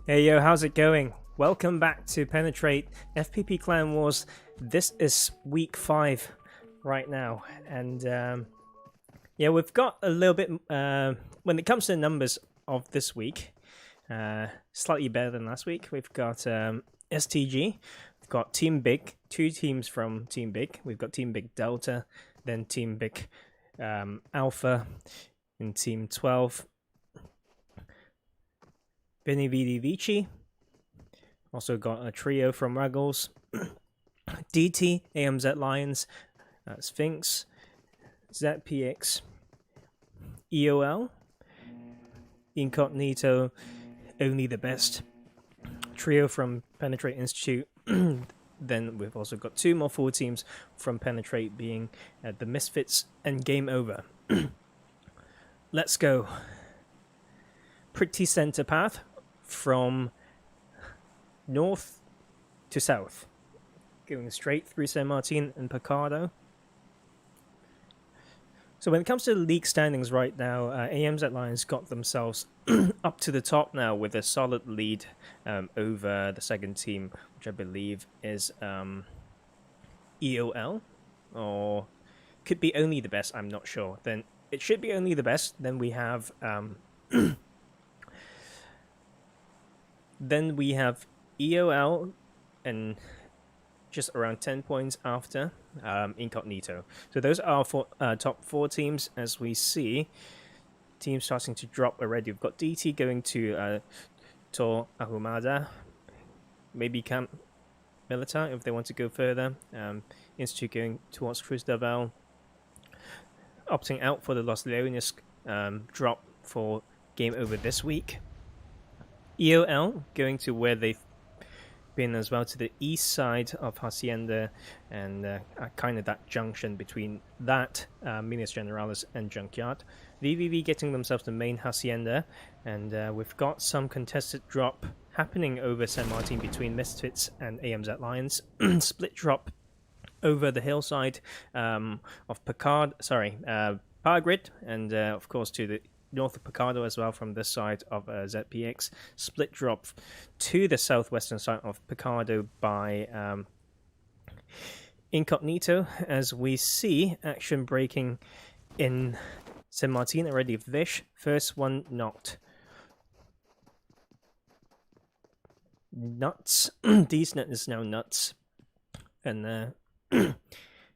Hey yo, how's it going? Welcome back to Penetrate FPP Clan Wars. This is week 5 right now, and yeah, we've got a little bit when it comes to the numbers of this week, slightly better than last week. We've got STG, we've got Team Big, 2 teams from Team Big. We've got Team Big Delta, then Team Big Alpha in Team 12. Vinny Vidi Vici. Also got a trio from Ruggles. DT, AMZ Lions, Sphinx, ZPX, EOL, Incognito, Only the Best. Trio from Penetrate Institute. Then we've also got 2 more full teams from Penetrate, being the Misfits and Game Over. Let's go. Pretty center path from north to south, going straight through San Martin and Picardo. So when it comes to the league standings right now, AMZ Lions got themselves up to the top now with a solid lead over the second team, which I believe is EOL, or could be Only the Best, I'm not sure. Then it should be Only the Best. Then we have then we have EOL, and just around 10 points after Incognito. So those are top 4 teams. As we see, teams starting to drop already. We've got DT going to Tor Ahumada, maybe Camp Militar if they want to go further. Institute going towards Cruz del Val, opting out for the Los Leones drop for Game Over this week. EOL going to where they've been as well, to the east side of Hacienda, and kind of that junction between that, Minas Generalis and Junkyard. VVV getting themselves the main Hacienda, and we've got some contested drop happening over San Martin between Misfits and AMZ Lions. Split drop over the hillside of Power Grid, and of course to the north of Picardo as well from this side of ZPX. Split drop to the southwestern side of Picardo by Incognito, as we see action breaking in San Martin already. Vish, first one knocked. Nuts. Decent is now nuts, and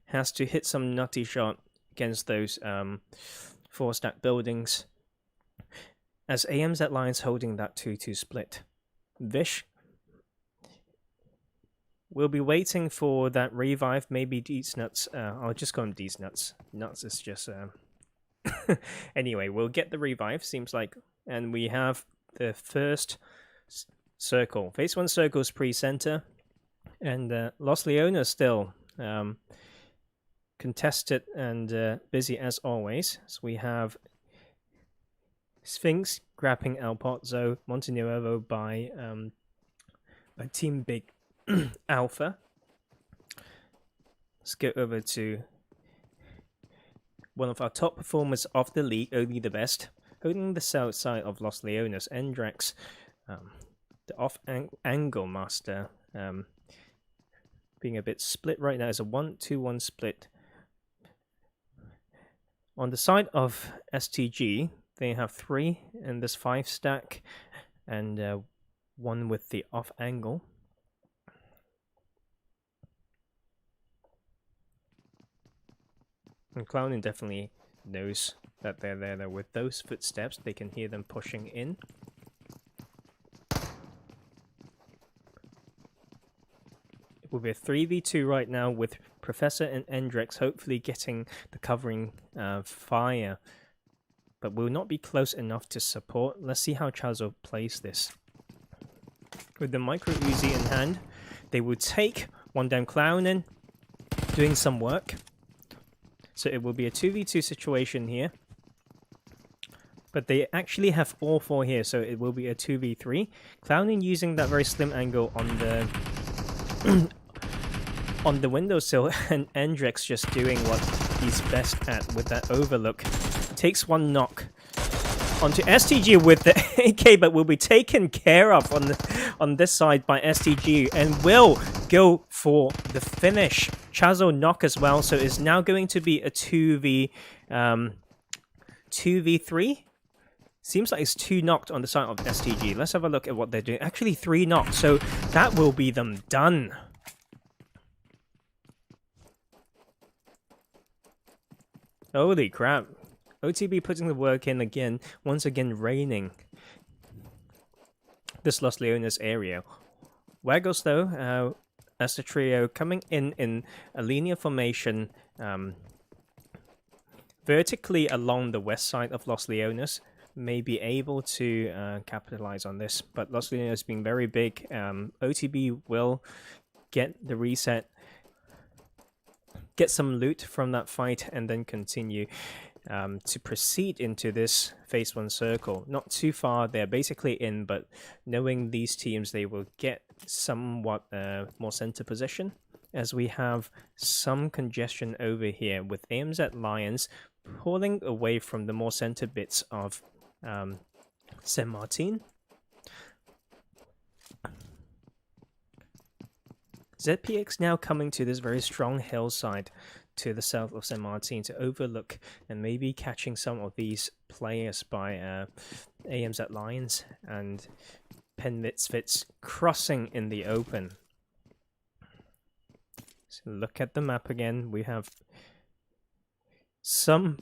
has to hit some nutty shot against those 4-stack buildings, as AMZ Lions holding that 2-2 split. Vish will be waiting for that revive, maybe Deets Nuts. I'll just call him Deets Nuts. Nuts is just... Anyway, we'll get the revive, seems like. And we have the first circle. Phase 1 circles pre-center. And Los Leones still contested and busy as always. So we have Sphinx grabbing El Pozzo, Monte Nuevo by Team Big Alpha. Let's go over to one of our top performers of the league, Only the Best, holding the south side of Los Leones. Endrax, the off-angle master, being a bit split right now. It's a 1-2-1 split. On the side of STG, they have 3 in this 5-stack, and 1 with the off angle. And Clowning definitely knows that they're there with those footsteps. They can hear them pushing in. It will be a 3v2 right now, with Professor and Endrex hopefully getting the covering fire, but will not be close enough to support. Let's see how Chazo plays this. with the micro Uzi in hand. They will take one down clown in, doing some work. So it will be a 2v2 situation here. But they actually have all 4 here, so it will be a 2v3. Clownin using that very slim angle on the on the windowsill, and Endrex just doing what he's best at with that overlook. Takes one knock onto STG with the AK, but will be taken care of on this side by STG, and will go for the finish. Chazo knock as well, so it's now going to be a 2v3. Seems like it's 2 knocked on the side of STG. Let's have a look at what they're doing. Actually 3 knocked, so that will be them done. Holy crap. OTB putting the work in again, once again raining this Los Leones area. Wagos though, as the trio coming in a linear formation vertically along the west side of Los Leones, may be able to capitalize on this. But Los Leones being very big, OTB will get the reset, get some loot from that fight, and then continue to proceed into this phase 1 circle. Not too far, they're basically in, but knowing these teams, they will get somewhat more center position, as we have some congestion over here with AMZ Lions pulling away from the more center bits of Saint Martin. ZPX now coming to this very strong hillside to the south of Saint Martin to overlook and maybe catching some of these players by AMZ Lions and Penn Misfits crossing in the open. So look at the map again. We have some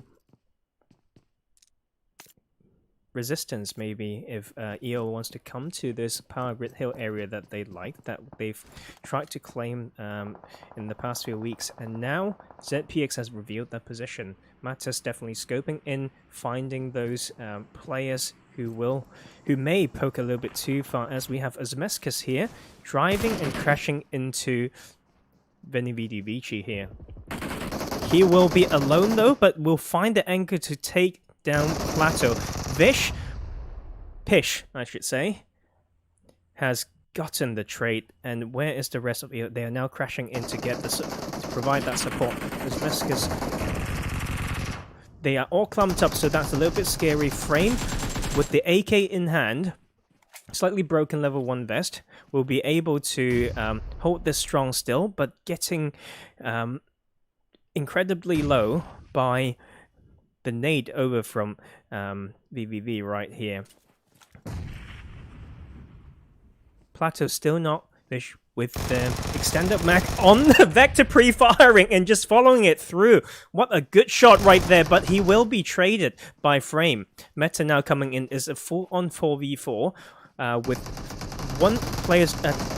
resistance maybe if EO wants to come to this Power Grid Hill area that they like, that they've tried to claim in the past few weeks, and now ZPX has revealed their position. Mattis definitely scoping in, finding those players who may poke a little bit too far, as we have Asmescus here driving and crashing into Venividi Vici here. He will be alone though, but will find the anchor to take down Plateau. Pish, I should say, has gotten the trade, and where is the rest of it? They are now crashing in to get to provide that support. Asmescus, they are all clumped up, so that's a little bit scary. Frame with the AK in hand, slightly broken level 1 vest, will be able to hold this strong still, but getting incredibly low by the nade over from VVV right here. Plateau still not fish with the extended mag on the vector pre-firing and just following it through. What a good shot right there, but he will be traded by Frame. Meta now coming in is a full-on 4v4 with one player,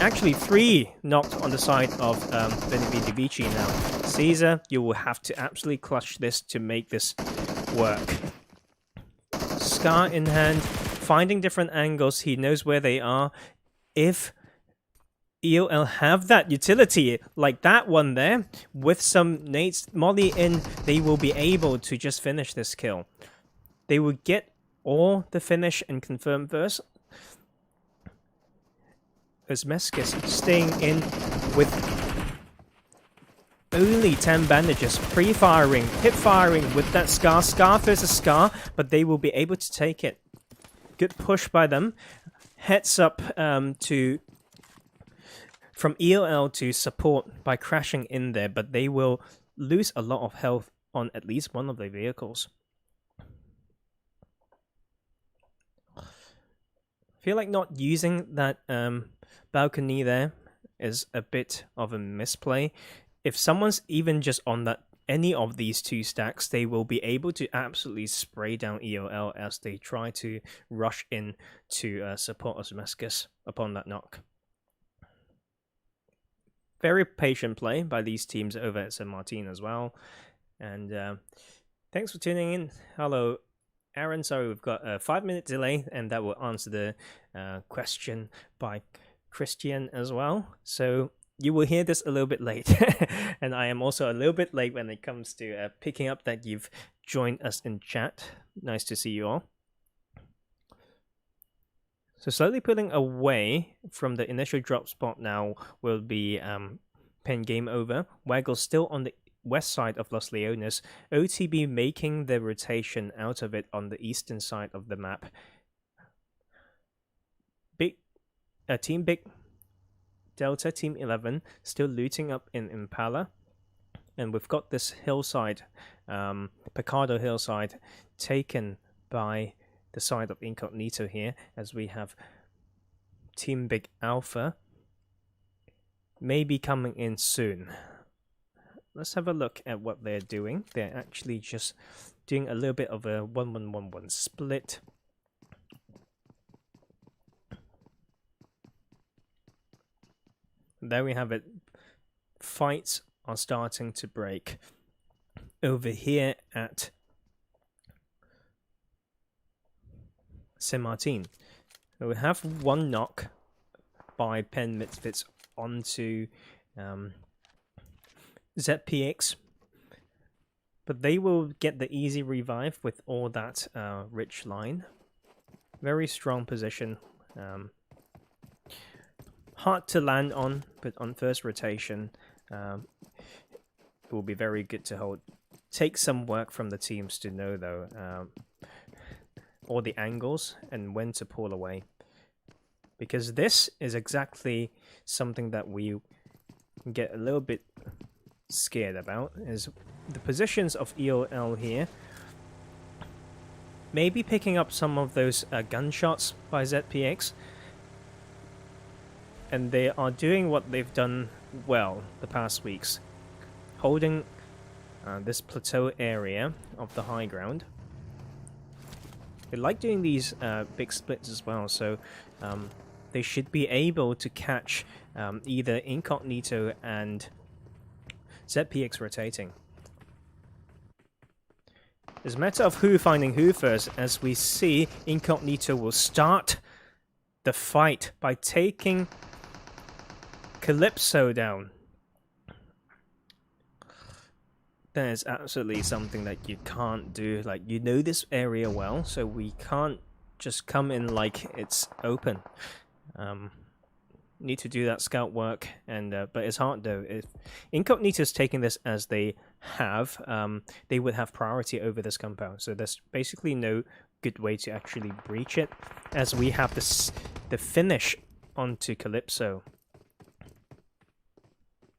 actually 3 knocked on the side of Venividi Vici now. Caesar, you will have to absolutely clutch this to make this work. Scar in hand, finding different angles. He knows where they are. If EOL have that utility like that one there, with some nades molly in, they will be able to just finish this kill. They will get all the finish and confirm first. Asmescus staying in with only 10 bandages, pre-firing, hip-firing with that Scar. Scar versus Scar, but they will be able to take it. Good push by them. Heads up from EOL to support by crashing in there, but they will lose a lot of health on at least one of their vehicles. Feel like not using that balcony there is a bit of a misplay. If someone's even just on that any of these 2 stacks, they will be able to absolutely spray down EOL as they try to rush in to support Asmescus upon that knock. Very patient play by these teams over at Saint Martin as well. And thanks for tuning in. Hello, Aaron. Sorry, we've got a 5-minute delay, and that will answer the question by Christian as well. So you will hear this a little bit late. And I am also a little bit late when it comes to picking up that you've joined us in chat. Nice to see you all. So slowly pulling away from the initial drop spot now will be Pen game over. Waggle still on the west side of Los Leones. OTB making the rotation out of it on the eastern side of the map. Team Big Delta, Team 11, still looting up in Impala. And we've got this hillside, Picardo hillside, taken by the side of Incognito here, as we have Team Big Alpha maybe coming in soon. Let's have a look at what they're doing. They're actually just doing a little bit of a 1-1-1-1 split. There we have it. Fights are starting to break over here at Saint Martin. So we have one knock by Pen Misfits onto ZPX, but they will get the easy revive with all that rich line. Very strong position. Hard to land on, but on first rotation, it will be very good to hold. Take some work from the teams to know, though, all the angles and when to pull away. Because this is exactly something that we get a little bit scared about, is the positions of EOL here. Maybe picking up some of those gunshots by ZPX. And they are doing what they've done well the past weeks. Holding this plateau area of the high ground. They like doing these big splits as well, so they should be able to catch either Incognito and ZPX rotating. It's a matter of who finding who first, as we see Incognito will start the fight by taking Calypso down. That is absolutely something that you can't do. Like, you know this area well, so we can't just come in like it's open. Need to do that scout work, and but it's hard though. If Incognito's taking this as they have, they would have priority over this compound. So there's basically no good way to actually breach it, as we have the finish onto Calypso.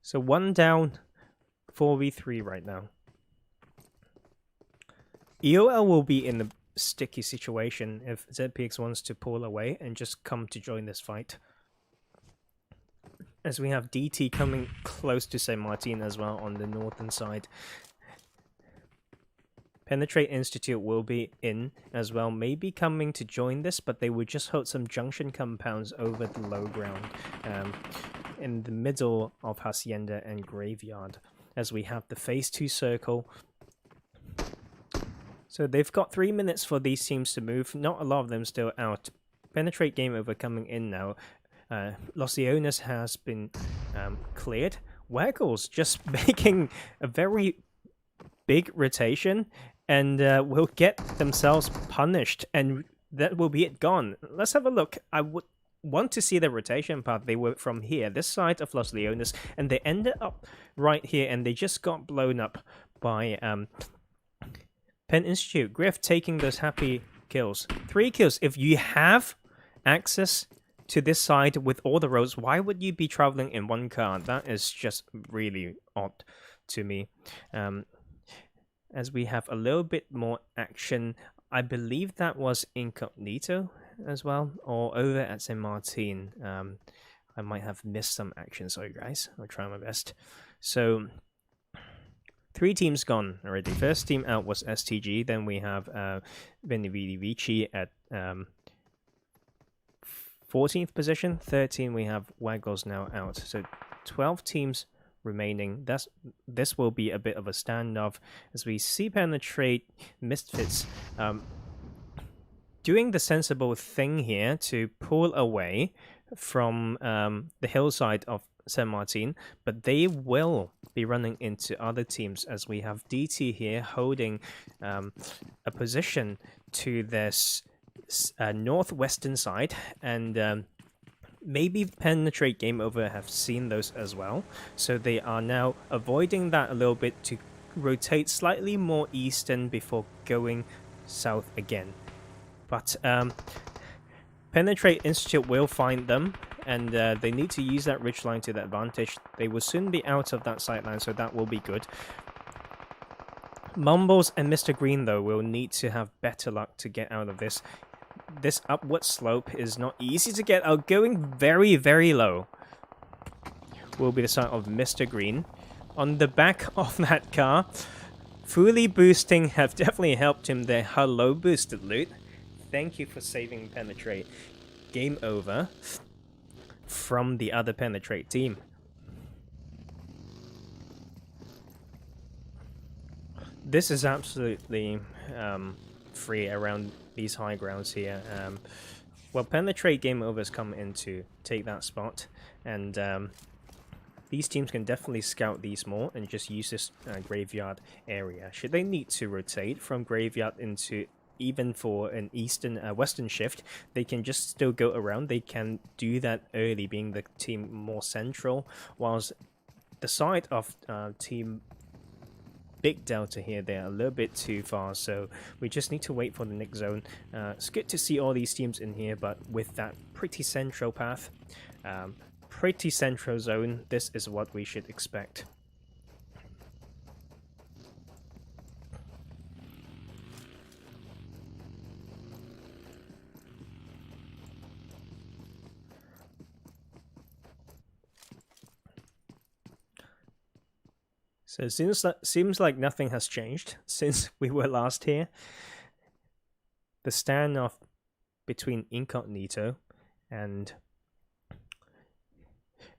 So 1 down, 4v3 right now. EOL will be in a sticky situation if ZPX wants to pull away and just come to join this fight. As we have DT coming close to Saint Martin as well on the northern side. Penetrate Institute will be in as well, maybe coming to join this, but they would just hold some junction compounds over the low ground in the middle of Hacienda and Graveyard, as we have the phase 2 circle. So they've got 3 minutes for these teams to move, not a lot of them still out. Penetrate game over coming in now. Los Leones has been cleared. Waggles just making a very big rotation, and will get themselves punished, and that will be it gone. Let's have a look. I would want to see the rotation path. They were from here, this side of Los Leones, and they ended up right here, and they just got blown up by Penn Institute. Griff taking those happy kills. 3 kills. If you have access to this side with all the roads, why would you be traveling in one car? That is just really odd to me. As we have a little bit more action, I believe that was Incognito as well, or over at Saint Martin. I might have missed some action, sorry guys, I'll try my best. So 3 teams gone already. First team out was STG, then we have Benevidi Vici at 14th position, 13 we have Waggles now out. So 12 teams remaining. This will be a bit of a standoff, as we see Penetrate Misfits doing the sensible thing here to pull away from the hillside of Saint Martin, but they will be running into other teams as we have DT here holding a position to this northwestern side, and maybe Penetrate Game Over have seen those as well, so they are now avoiding that a little bit to rotate slightly more eastern before going south again. But Penetrate Institute will find them, and they need to use that ridgeline to their advantage. They will soon be out of that sightline, so that will be good. Mumbles and Mr. Green, though, will need to have better luck to get out of this. This upward slope is not easy to get out. Going very, very low will be the sign of Mr. Green. On the back of that car, fully boosting have definitely helped him there. Hello, boosted loot. Thank you for saving Penetrate. Game over from the other Penetrate team. This is absolutely free around these high grounds here. Well, Penetrate Game Overs come in to take that spot, and these teams can definitely scout these more and just use this graveyard area. Should they need to rotate from graveyard into even for an western shift, they can just still go around. They can do that early, being the team more central, whilst the side of team Big Delta here, they're a little bit too far, so we just need to wait for the Nick zone. It's good to see all these teams in here, but with that pretty central path, pretty central zone, this is what we should expect. So it seems like nothing has changed since we were last here. The standoff between Incognito and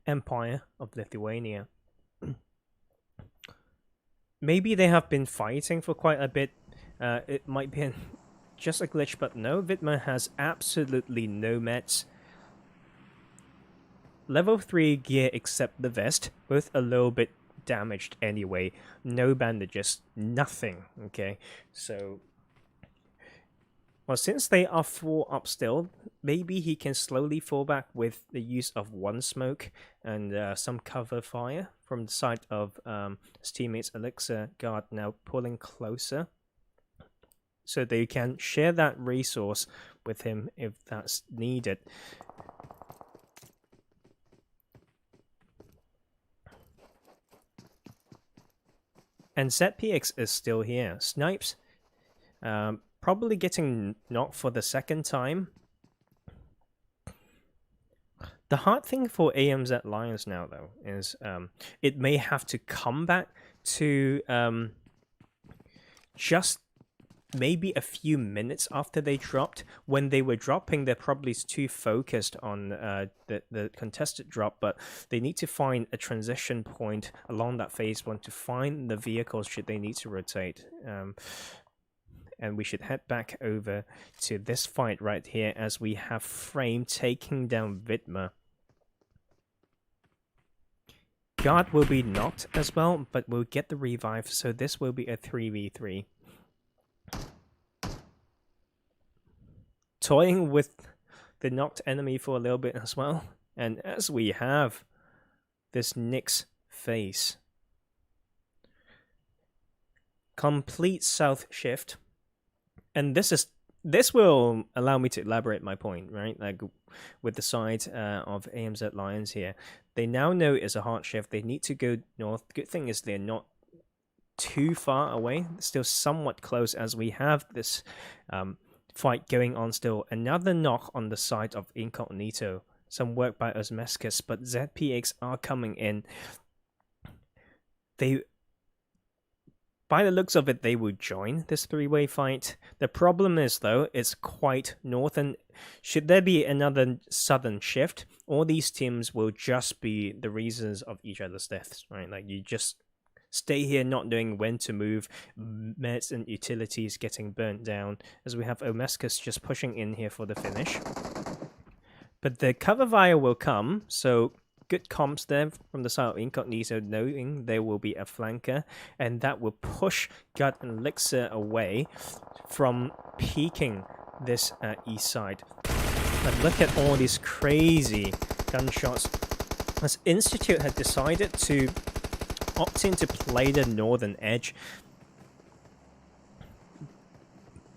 Empire of Lithuania. Maybe they have been fighting for quite a bit. It might be just a glitch, but no, Vidma has absolutely no mets. Level 3 gear except the vest, both a little bit damaged anyway. No bandages, nothing. Okay, so well, since they are 4 up still, maybe he can slowly fall back with the use of one smoke and some cover fire from the side of his teammates. Elixir Guard now pulling closer, so they can share that resource with him if that's needed. And ZPX is still here. Snipes, probably getting knocked for the second time. The hard thing for AMZ Lions now, though, is it may have to come back to just maybe a few minutes after they dropped. When they were dropping, they're probably too focused on the contested drop, but they need to find a transition point along that phase 1 to find the vehicles should they need to rotate. And we should head back over to this fight right here as we have Frame taking down Vidma. Guard will be knocked as well, but we'll get the revive, so this will be a 3v3. Toying with the knocked enemy for a little bit as well. And as we have this Nick's face. Complete south shift. And this will allow me to elaborate my point, right? Like with the side of AMZ Lions here. They now know it's a hard shift. They need to go north. Good thing is they're not too far away. Still somewhat close as we have this fight going on still. Another knock on the side of Incognito. Some work by Osmeskis, but ZPX are coming in. By the looks of it, they will join this three-way fight. The problem is, though, it's quite northern. Should there be another southern shift, all these teams will just be the reasons of each other's deaths, right? Like, you just stay here not knowing when to move, meds and utilities getting burnt down, as we have Omescus just pushing in here for the finish. But the cover fire will come, so good comps there from the side of Incognito, knowing there will be a flanker, and that will push Gut and Elixir away from peeking this east side. But look at all these crazy gunshots. As Institute had decided to opt in to play the northern edge,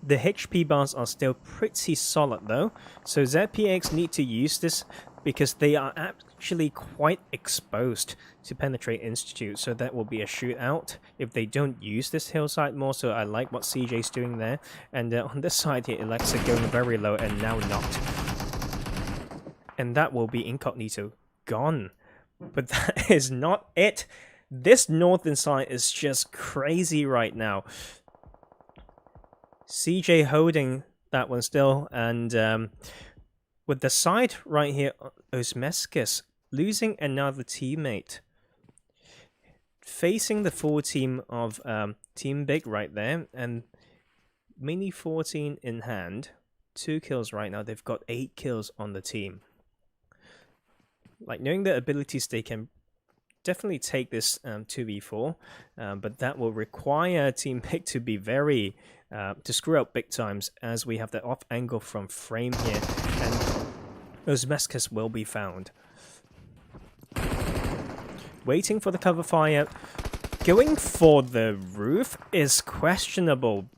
the HP bars are still pretty solid though, so ZPX need to use this because they are actually quite exposed to penetrate Institute, so that will be a shootout if they don't use this hillside more. So I like what CJ's doing there, and on this side here, Alexa going very low and now knocked, and that will be Incognito gone. But that is not it. This northern side is just crazy right now. CJ holding that one still, and with the side right here, Osmeskis losing another teammate. Facing the full team of Team Big right there, and Mini 14 in hand. 2 kills right now. They've got 8 kills on the team. Like, knowing their abilities, they can definitely take this 2v4, but that will require Team Big to be very... to screw up big times, as we have the off angle from Frame here, and Osmeskis will be found. Waiting for the cover fire. Going for the roof is questionable.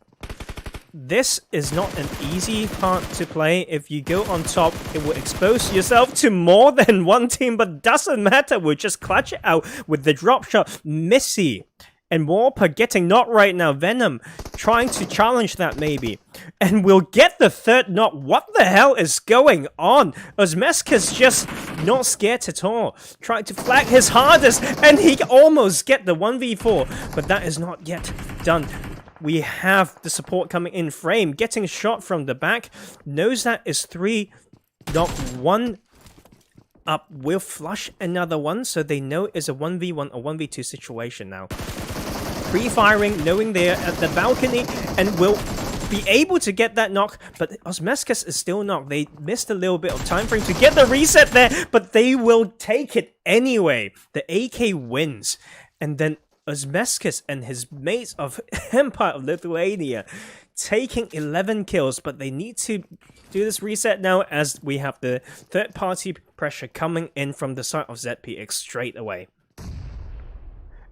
This is not an easy part to play. If you go on top, it will expose yourself to more than one team, but doesn't matter. We'll just clutch it out with the drop shot. Missy and Warper getting knocked right now. Venom trying to challenge that maybe. And we'll get the third knock. What the hell is going on? Osmeskis just not scared at all. Trying to flag his hardest, and he almost get the 1v4. But that is not yet done. We have the support coming in. Frame getting shot from the back. Knows that is 3, not 1 up. Will flush another one, so they know it's a 1v1 or 1v2 situation now. Pre-firing, knowing they're at the balcony, and will be able to get that knock, but Osmeskis is still knocked. They missed a little bit of time frame to get the reset there, but they will take it anyway. The AK wins, and then Osmeskis and his mates of Empire of Lithuania taking 11 kills, but they need to do this reset now, as we have the third-party pressure coming in from the side of ZPX straight away.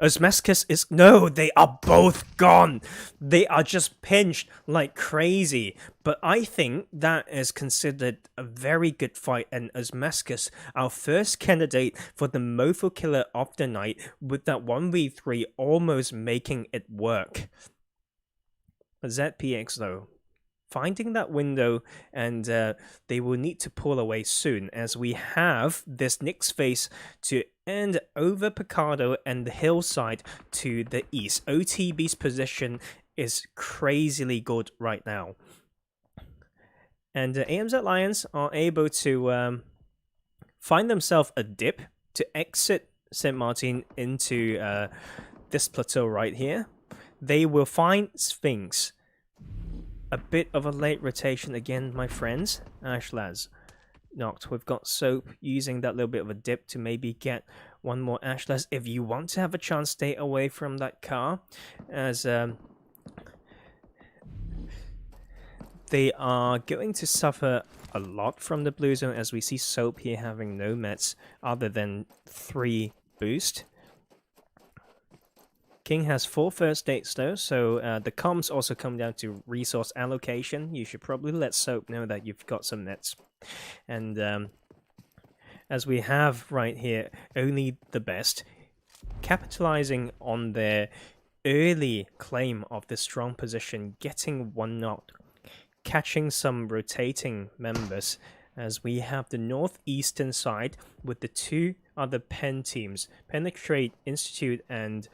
Osmeskis is... No, they are both gone. They are just pinched like crazy. But I think that is considered a very good fight. And Osmeskis, our first candidate for the Mofo Killer of the night, with that 1v3 almost making it work. ZPX though, finding that window, and they will need to pull away soon, as we have this Nick's face to end over Picardo and the hillside to the east. OTB's position is crazily good right now. And AMZ Lions are able to find themselves a dip to exit St. Martin into this plateau right here. They will find Sphinx. A bit of a late rotation again, my friends. Ashlaz knocked. We've got Soap using that little bit of a dip to maybe get one more Ashlaz. If you want to have a chance, stay away from that car, as they are going to suffer a lot from the blue zone, as we see Soap here having no mets other than 3 boost. King has 4 first dates though, so the comms also come down to resource allocation. You should probably let Soap know that you've got some nets. And as we have right here, only the best, capitalizing on their early claim of the strong position, getting 1 knock, catching some rotating members, as we have the northeastern side with the 2 other pen teams, Penetrate, Institute, and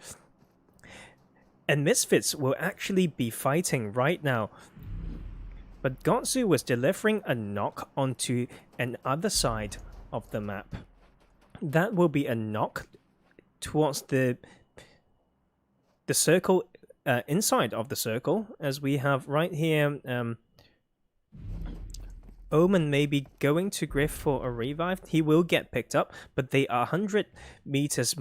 Misfits will actually be fighting right now. But Gonzu was delivering a knock onto another side of the map. That will be a knock towards the circle, inside of the circle, as we have right here Omen may be going to Griff for a revive. He will get picked up, but they are 100 meters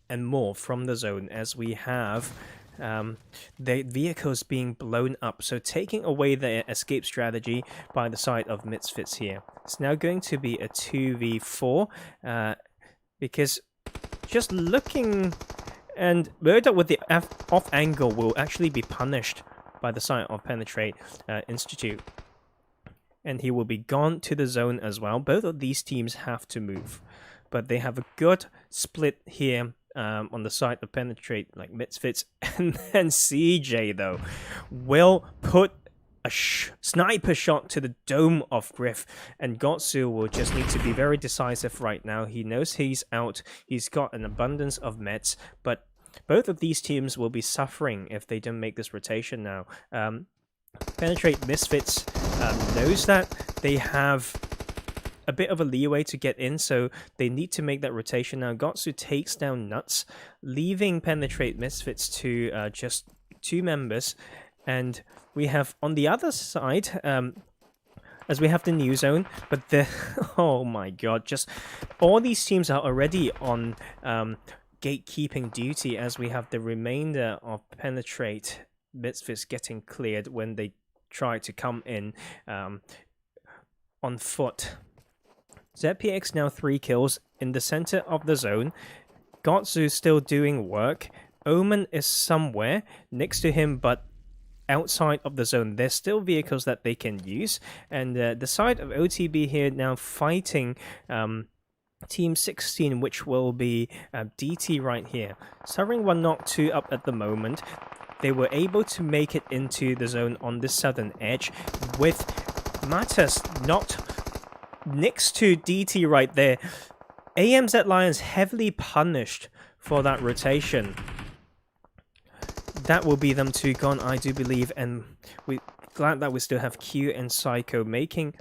and more from the zone as we have the vehicles being blown up. So taking away their escape strategy by the side of Misfits here. It's now going to be a 2v4 because just looking, and Murdoch with the off angle will actually be punished by the side of Penetrate Institute. And he will be gone to the zone as well. Both of these teams have to move. But they have a good split here on the side of Penetrate, like Misfits. And then CJ, though, will put a sniper shot to the dome of Griff. And Gotsu will just need to be very decisive right now. He knows he's out. He's got an abundance of meds. But both of these teams will be suffering if they don't make this rotation now. Penetrate Misfits knows that they have a bit of a leeway to get in, so they need to make that rotation now. Gotsu takes down Nuts, leaving Penetrate Misfits to just 2 members. And we have on the other side, as we have the new zone, but the oh my god, just all these teams are already on gatekeeping duty as we have the remainder of Penetrate Misfits getting cleared when they try to come in on foot. ZPX now 3 kills in the center of the zone. Gotsu still doing work. Omen is somewhere next to him, but outside of the zone. There's still vehicles that they can use. And the side of OTB here now fighting Team 16, which will be DT right here. Suffering 1 knock 2 up at the moment. They were able to make it into the zone on the southern edge with Matas knocked next to DT right there. AMZ Lions heavily punished for that rotation. That will be them 2 gone, I do believe, and we're glad that we still have Q and Psycho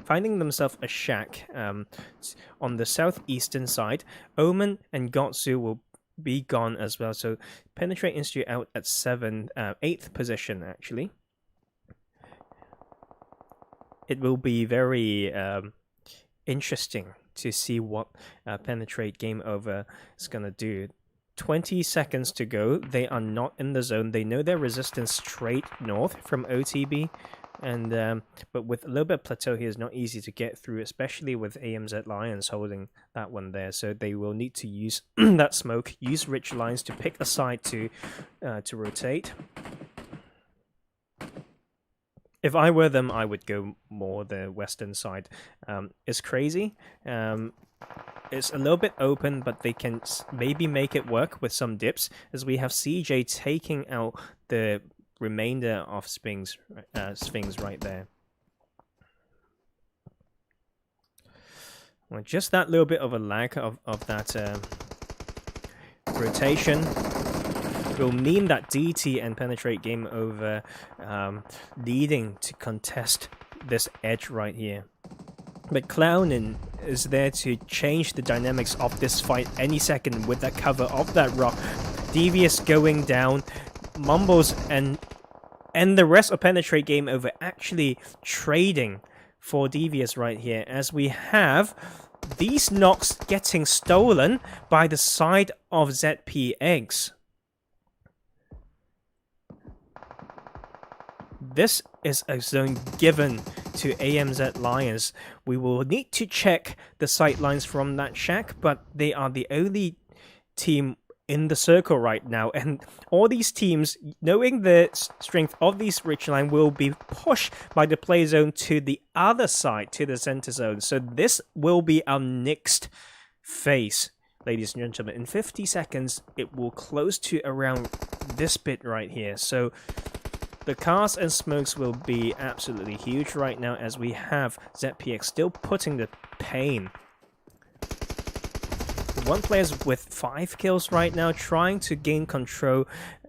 finding themselves a shack on the southeastern side. Omen and Gotsu will be gone as well, so Penetrate Institute out at 8th position actually. It will be very interesting to see what Penetrate Game Over is gonna do. 20 seconds to go. They are not in the zone. They know their resistance straight north from OTB, and but with a little bit of plateau here is not easy to get through, especially with AMZ Lions holding that one there. So they will need to use that smoke, use Rich Lines to pick a side to rotate. If I were them, I would go more the western side. It's crazy. It's a little bit open, but they can maybe make it work with some dips, as we have CJ taking out the remainder of Sphinx right there. Well, just that little bit of a lag of that rotation will mean that DT and Penetrate Game Over needing to contest this edge right here. But Clownin is there to change the dynamics of this fight any second with that cover of that rock. Devious going down, Mumbles and the rest of Penetrate Game Over actually trading for Devious right here, as we have these knocks getting stolen by the side of ZPX. This is a zone given to AMZ Lions. We will need to check the sight lines from that shack, but they are the only team in the circle right now, and all these teams, knowing the strength of these rich line, will be pushed by the play zone to the other side, to the center zone. So this will be our next phase, ladies and gentlemen. In 50 seconds, it will close to around this bit right here. So the cars and smokes will be absolutely huge right now, as we have ZPX still putting the pain. One player's with 5 kills right now, trying to gain control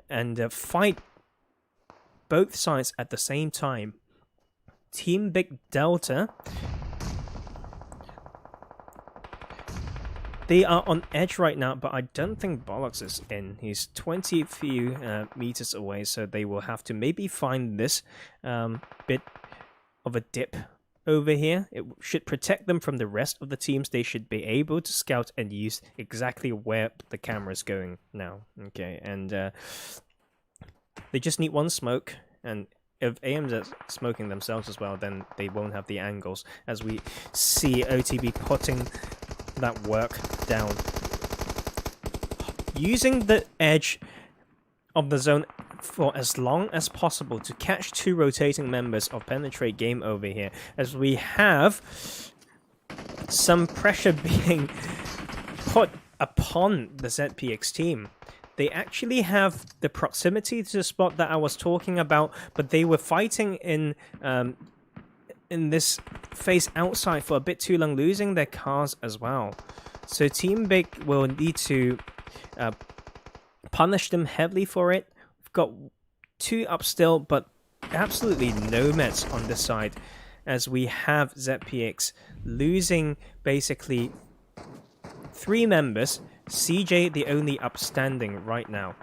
and fight both sides at the same time. Team Big Delta, they are on edge right now, but I don't think Bollocks is in. He's 20 few meters away, so they will have to maybe find this bit of a dip over here. It should protect them from the rest of the teams. They should be able to scout and use exactly where the camera is going now. Okay, and they just need one smoke, and if AM's smoking themselves as well, then they won't have the angles, as we see OTB putting that work down. Using the edge of the zone for as long as possible to catch two rotating members of Penetrate Game over here, as we have some pressure being put upon the ZPX team. They actually have the proximity to the spot that I was talking about, but they were fighting in this phase outside for a bit too long, losing their cars as well. So Team Big will need to punish them heavily for it. We've got 2 up still, but absolutely no meds on this side, as we have ZPX losing basically 3 members. CJ the only upstanding right now.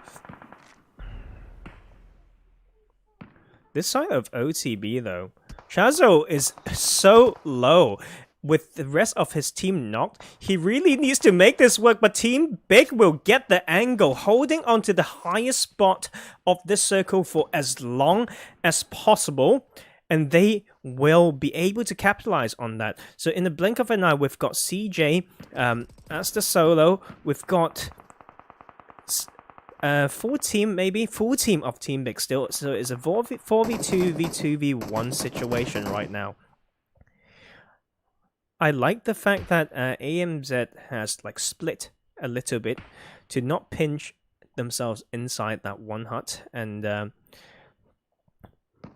This side of OTB though, Chazo is so low. With the rest of his team knocked, he really needs to make this work, but Team Big will get the angle, holding onto the highest spot of this circle for as long as possible, and they will be able to capitalize on that. So in the blink of an eye, we've got CJ as the solo. We've got full team of Team Big still. So it's a 4v2, v2v1 situation right now. I like the fact that AMZ has like split a little bit to not pinch themselves inside that one hut, and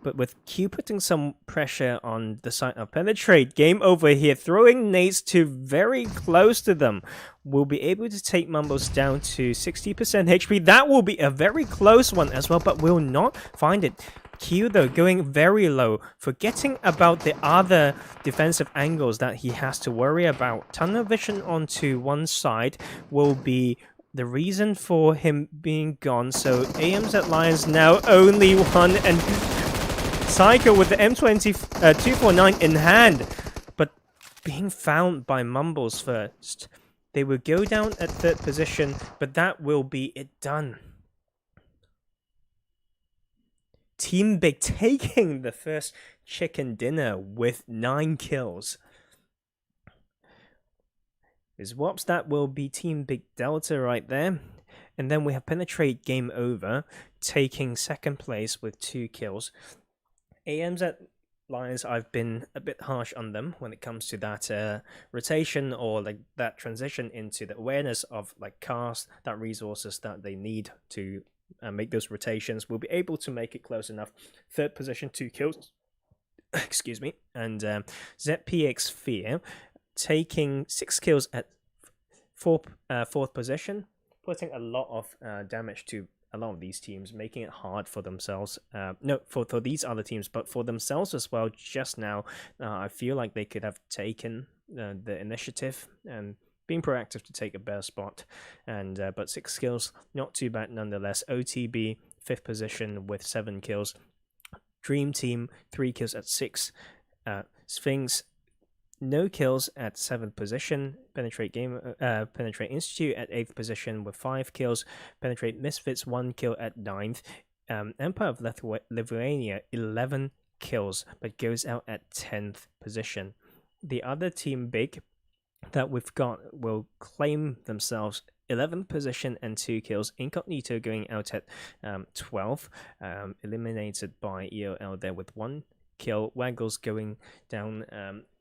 but with Q putting some pressure on the side of Penetrate Game over here, throwing nades to very close to them, will be able to take Mumbles down to 60% HP. That will be a very close one as well, but will not find it. Q though going very low, forgetting about the other defensive angles that he has to worry about. Tunnel vision onto one side will be the reason for him being gone. So AMZ Lions now only one, and Psycho with the M249 in hand, but being found by Mumbles first. They will go down at 3rd position, but that will be it done. Team Big taking the first chicken dinner with 9 kills. Is Wops, that will be Team Big Delta right there. And then we have Penetrate Game Over, taking 2nd place with 2 kills. AMZ Lions, I've been a bit harsh on them when it comes to that rotation, or like that transition into the awareness of like cars, that resources that they need to make those rotations. Will be able to make it close enough. 3rd position, 2 kills. Excuse me. And ZPX Fear taking 6 kills at 4th position, putting a lot of damage to a lot of these teams, making it hard for themselves. No, for these other teams, but for themselves as well. Just now, I feel like they could have taken the initiative and being proactive to take a better spot. And but 6 kills, not too bad nonetheless. OTB 5th position with 7 kills. Dream Team 3 kills at 6. Sphinx no kills at 7th position. Penetrate Institute at 8th position with 5 kills. Penetrate Misfits 1 kill at 9th. Empire of Lithuania 11 kills, but goes out at 10th position. The other Team Big that we've got will claim themselves 11th position and 2 kills. Incognito going out at 12th, eliminated by EOL there with 1 kill. Waggles going down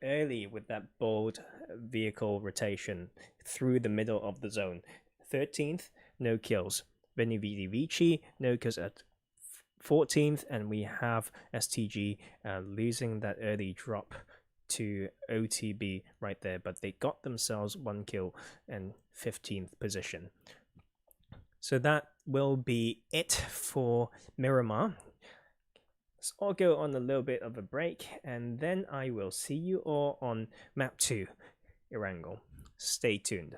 early with that bold vehicle rotation through the middle of the zone. 13th, no kills. Benny Vici, no kills at 14th, and we have STG losing that early drop to OTB right there, but they got themselves 1 kill and 15th position. So that will be it for Miramar. Let's all go on a little bit of a break, and then I will see you all on map 2, Erangel. Stay tuned.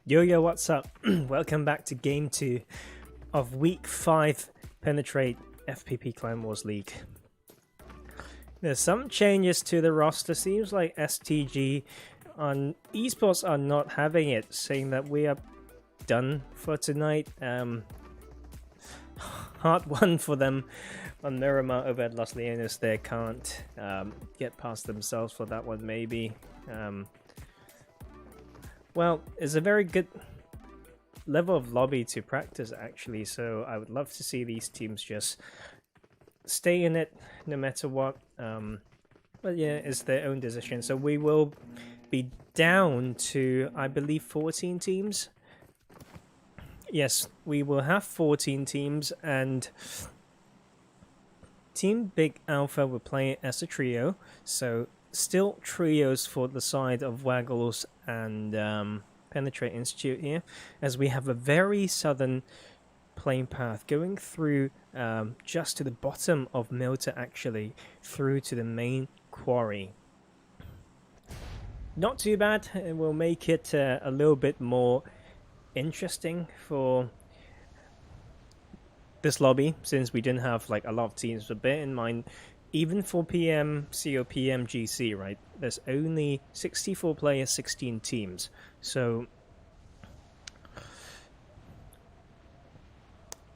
Yo, what's up? Welcome back to Game 2 of Week 5 Penetrate FPP Clan Wars League. There's some changes to the roster. Seems like STG on esports are not having it, saying that we are done for tonight. Hard one for them on Miramar over at Los Leones. They can't get past themselves for that one, maybe. Well, it's a very good level of lobby to practice, actually, so I would love to see these teams just stay in it no matter what. But yeah, it's their own decision. So we will be down to, I believe, 14 teams. Yes, we will have 14 teams, and Team Big Alpha will play as a trio, so still trios for the side of Waggles and Penetrate Institute here, as we have a very southern plane path going through just to the bottom of Milta, actually, through to the main quarry. Not too bad. It will make it a little bit more interesting for this lobby, since we didn't have like a lot of teams, but bear in mind, even for PMC or PMGC, right, there's only 64 players, 16 teams. So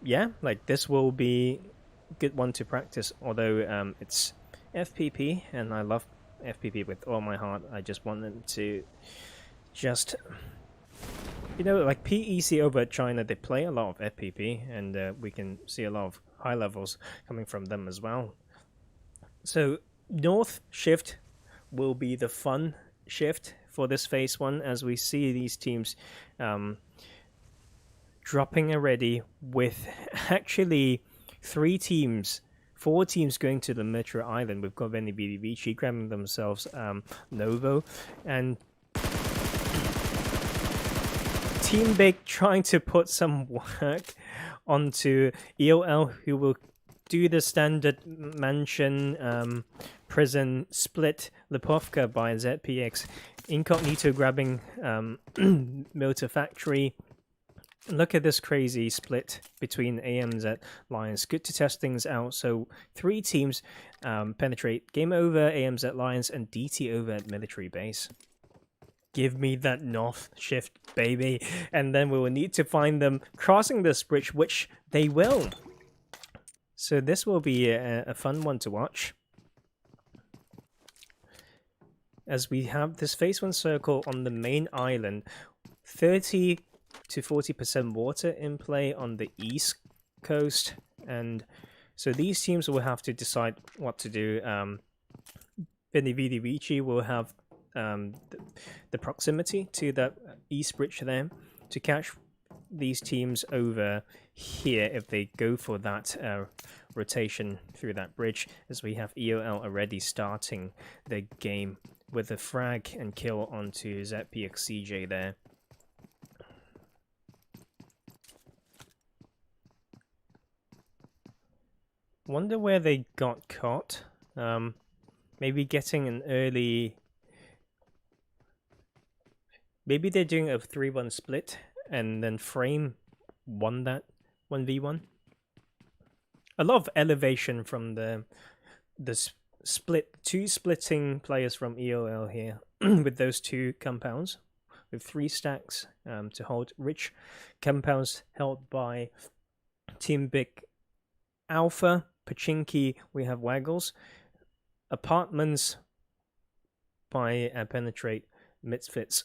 yeah, like this will be a good one to practice, although it's FPP and I love FPP with all my heart. I just want them to just, you know, like PEC over at China, they play a lot of FPP, and we can see a lot of high levels coming from them as well. So North shift will be the fun shift for this phase 1, as we see these teams dropping already, with actually 4 teams going to the Metro Island. We've got Veni Vidi Vici grabbing themselves Novo, and Team Big trying to put some work onto EOL, who will do the standard mansion prison split Lipovka by ZPX. Incognito grabbing Motor Factory. Look at this crazy split between AMZ Lions. Good to test things out. So 3 teams penetrate. Game over AMZ Lions and DT over at military base. Give me that north shift, baby. And then we will need to find them crossing this bridge, which they will. So this will be a fun one to watch, as we have this phase 1 circle on the main island. 30 to 40% water in play on the east coast, and so these teams will have to decide what to do. Veni Vidi Vici will have the proximity to that east bridge there to catch these teams over here if they go for that rotation through that bridge, as we have EOL already starting the game with a frag and kill onto ZPX CJ there. Wonder where they got caught. Maybe getting an early... Maybe they're doing a 3-1 split, and then Frame won that 1v1. A lot of elevation from the split, 2 splitting players from EOL here, with those 2 compounds, with 3 stacks to hold. Rich compounds held by Team Big Alpha. Pachinki, we have Waggles. Apartments by Penetrate Misfits.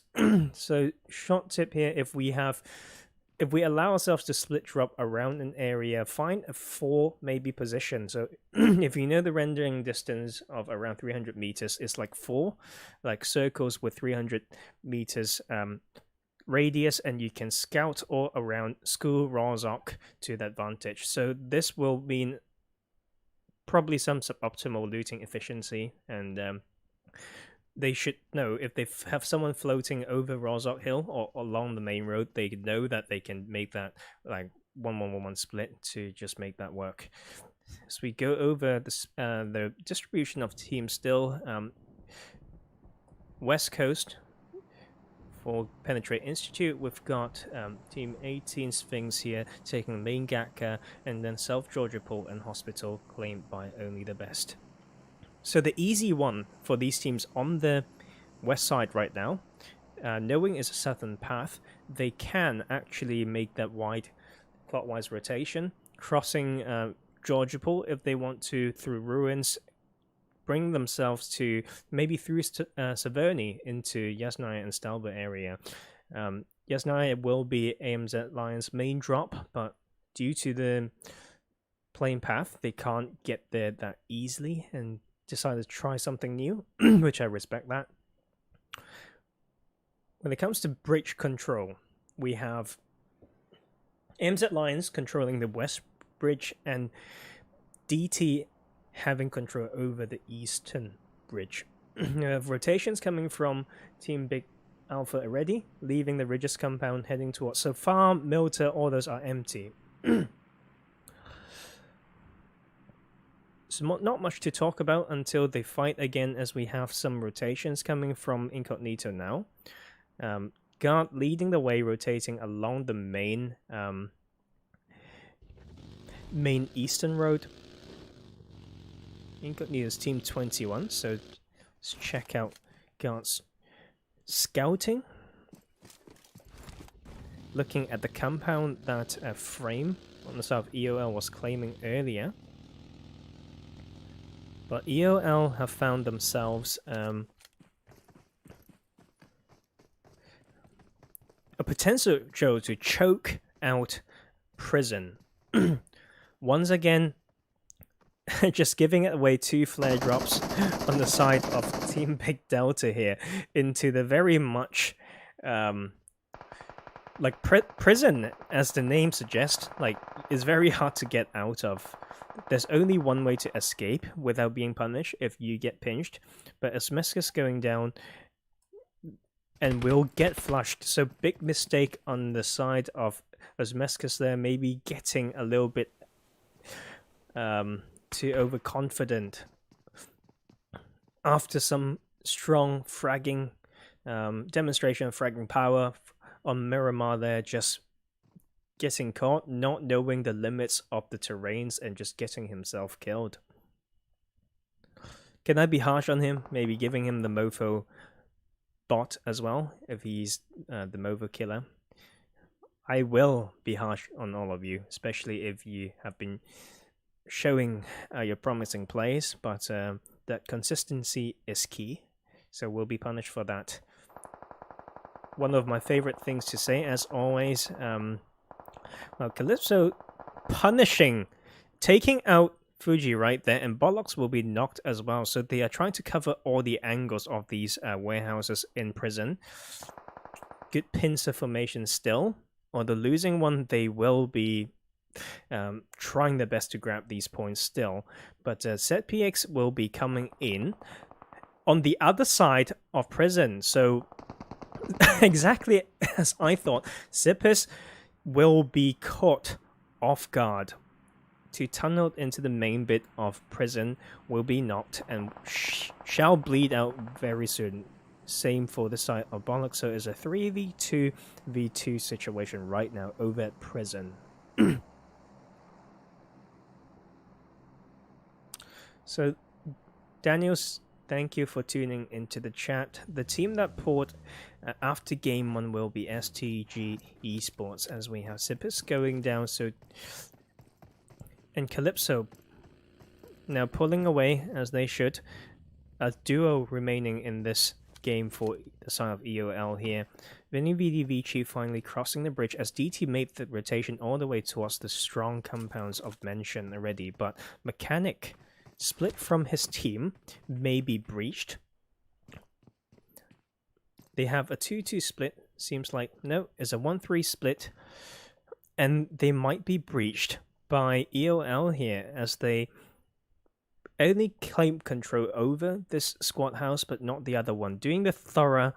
So short tip here, if we allow ourselves to split drop around an area, find a 4 maybe position. So if you know the rendering distance of around 300 meters, it's like 4 like circles with 300 meters radius, and you can scout all around School Rozok to that vantage. So this will mean probably some suboptimal looting efficiency, and they should know if they have someone floating over Rozok Hill or along the main road, they know that they can make that like 1-1-1-1 split to just make that work. So we go over this, the distribution of teams still. West Coast for Penetrate Institute, we've got Team 18 Sphinx here taking main Gatka, and then South Georgia Port and Hospital claimed by Only the Best. So the easy one for these teams on the west side right now, knowing is a southern path, they can actually make that wide clockwise rotation, crossing Georgia Port if they want to through ruins, bring themselves to maybe through Severny into Yasnaya and Stalber area. Yasnaya will be AMZ Lions' main drop, but due to the plain path, they can't get there that easily and decided to try something new, which I respect that. When it comes to bridge control, we have AMZ Lions controlling the west bridge and DT having control over the eastern bridge. We have rotations coming from Team Big Alpha already, leaving the Regis compound heading towards. So far, Milter, all those are empty. So not much to talk about until they fight again, as we have some rotations coming from Incognito now. Guard leading the way, rotating along the main main eastern road. Incognito's team 21, so let's check out Guard's scouting. Looking at the compound that Frame on the side of EOL was claiming earlier. But EOL have found themselves a potential to choke out Prison. Once again, just giving it away 2 flare drops on the side of Team Big Delta here into the very much like prison, as the name suggests, like is very hard to get out of. There's only one way to escape without being punished if you get pinched, but Asmescus going down and will get flushed. So big mistake on the side of Asmescus there, maybe getting a little bit too overconfident after some strong fragging demonstration of fragging power on Miramar there, just getting caught, not knowing the limits of the terrains and just getting himself killed. Can I be harsh on him? Maybe giving him the Mofo bot as well, if he's the Mofo killer. I will be harsh on all of you, especially if you have been showing your promising plays, but that consistency is key, so we'll be punished for that. One of my favorite things to say, as always, well, Calypso punishing, taking out Fuji right there, and Bollocks will be knocked as well, so they are trying to cover all the angles of these warehouses in Prison. Good pincer formation still. On the losing one, they will be trying their best to grab these points still, but ZPX will be coming in on the other side of Prison, so exactly as I thought, Zippers will be caught off guard. To tunnel into the main bit of Prison, will be knocked and shall bleed out very soon. Same for the side of Bollocks, so it's a 3v2v2 situation right now over at Prison. So, Daniels, thank you for tuning into the chat. The team that pulled after game 1 will be STG Esports, as we have Zippers going down, so and Calypso now pulling away as they should. A duo remaining in this game for the side of EOL here. Vinny VDVG finally crossing the bridge as DT made the rotation all the way towards the strong compounds of mention already, but Mechanic split from his team, may be breached. They have a 2-2 split, seems like. No, it's a 1-3 split, and they might be breached by EOL here, as they only claim control over this squad house, but not the other one. Doing the thorough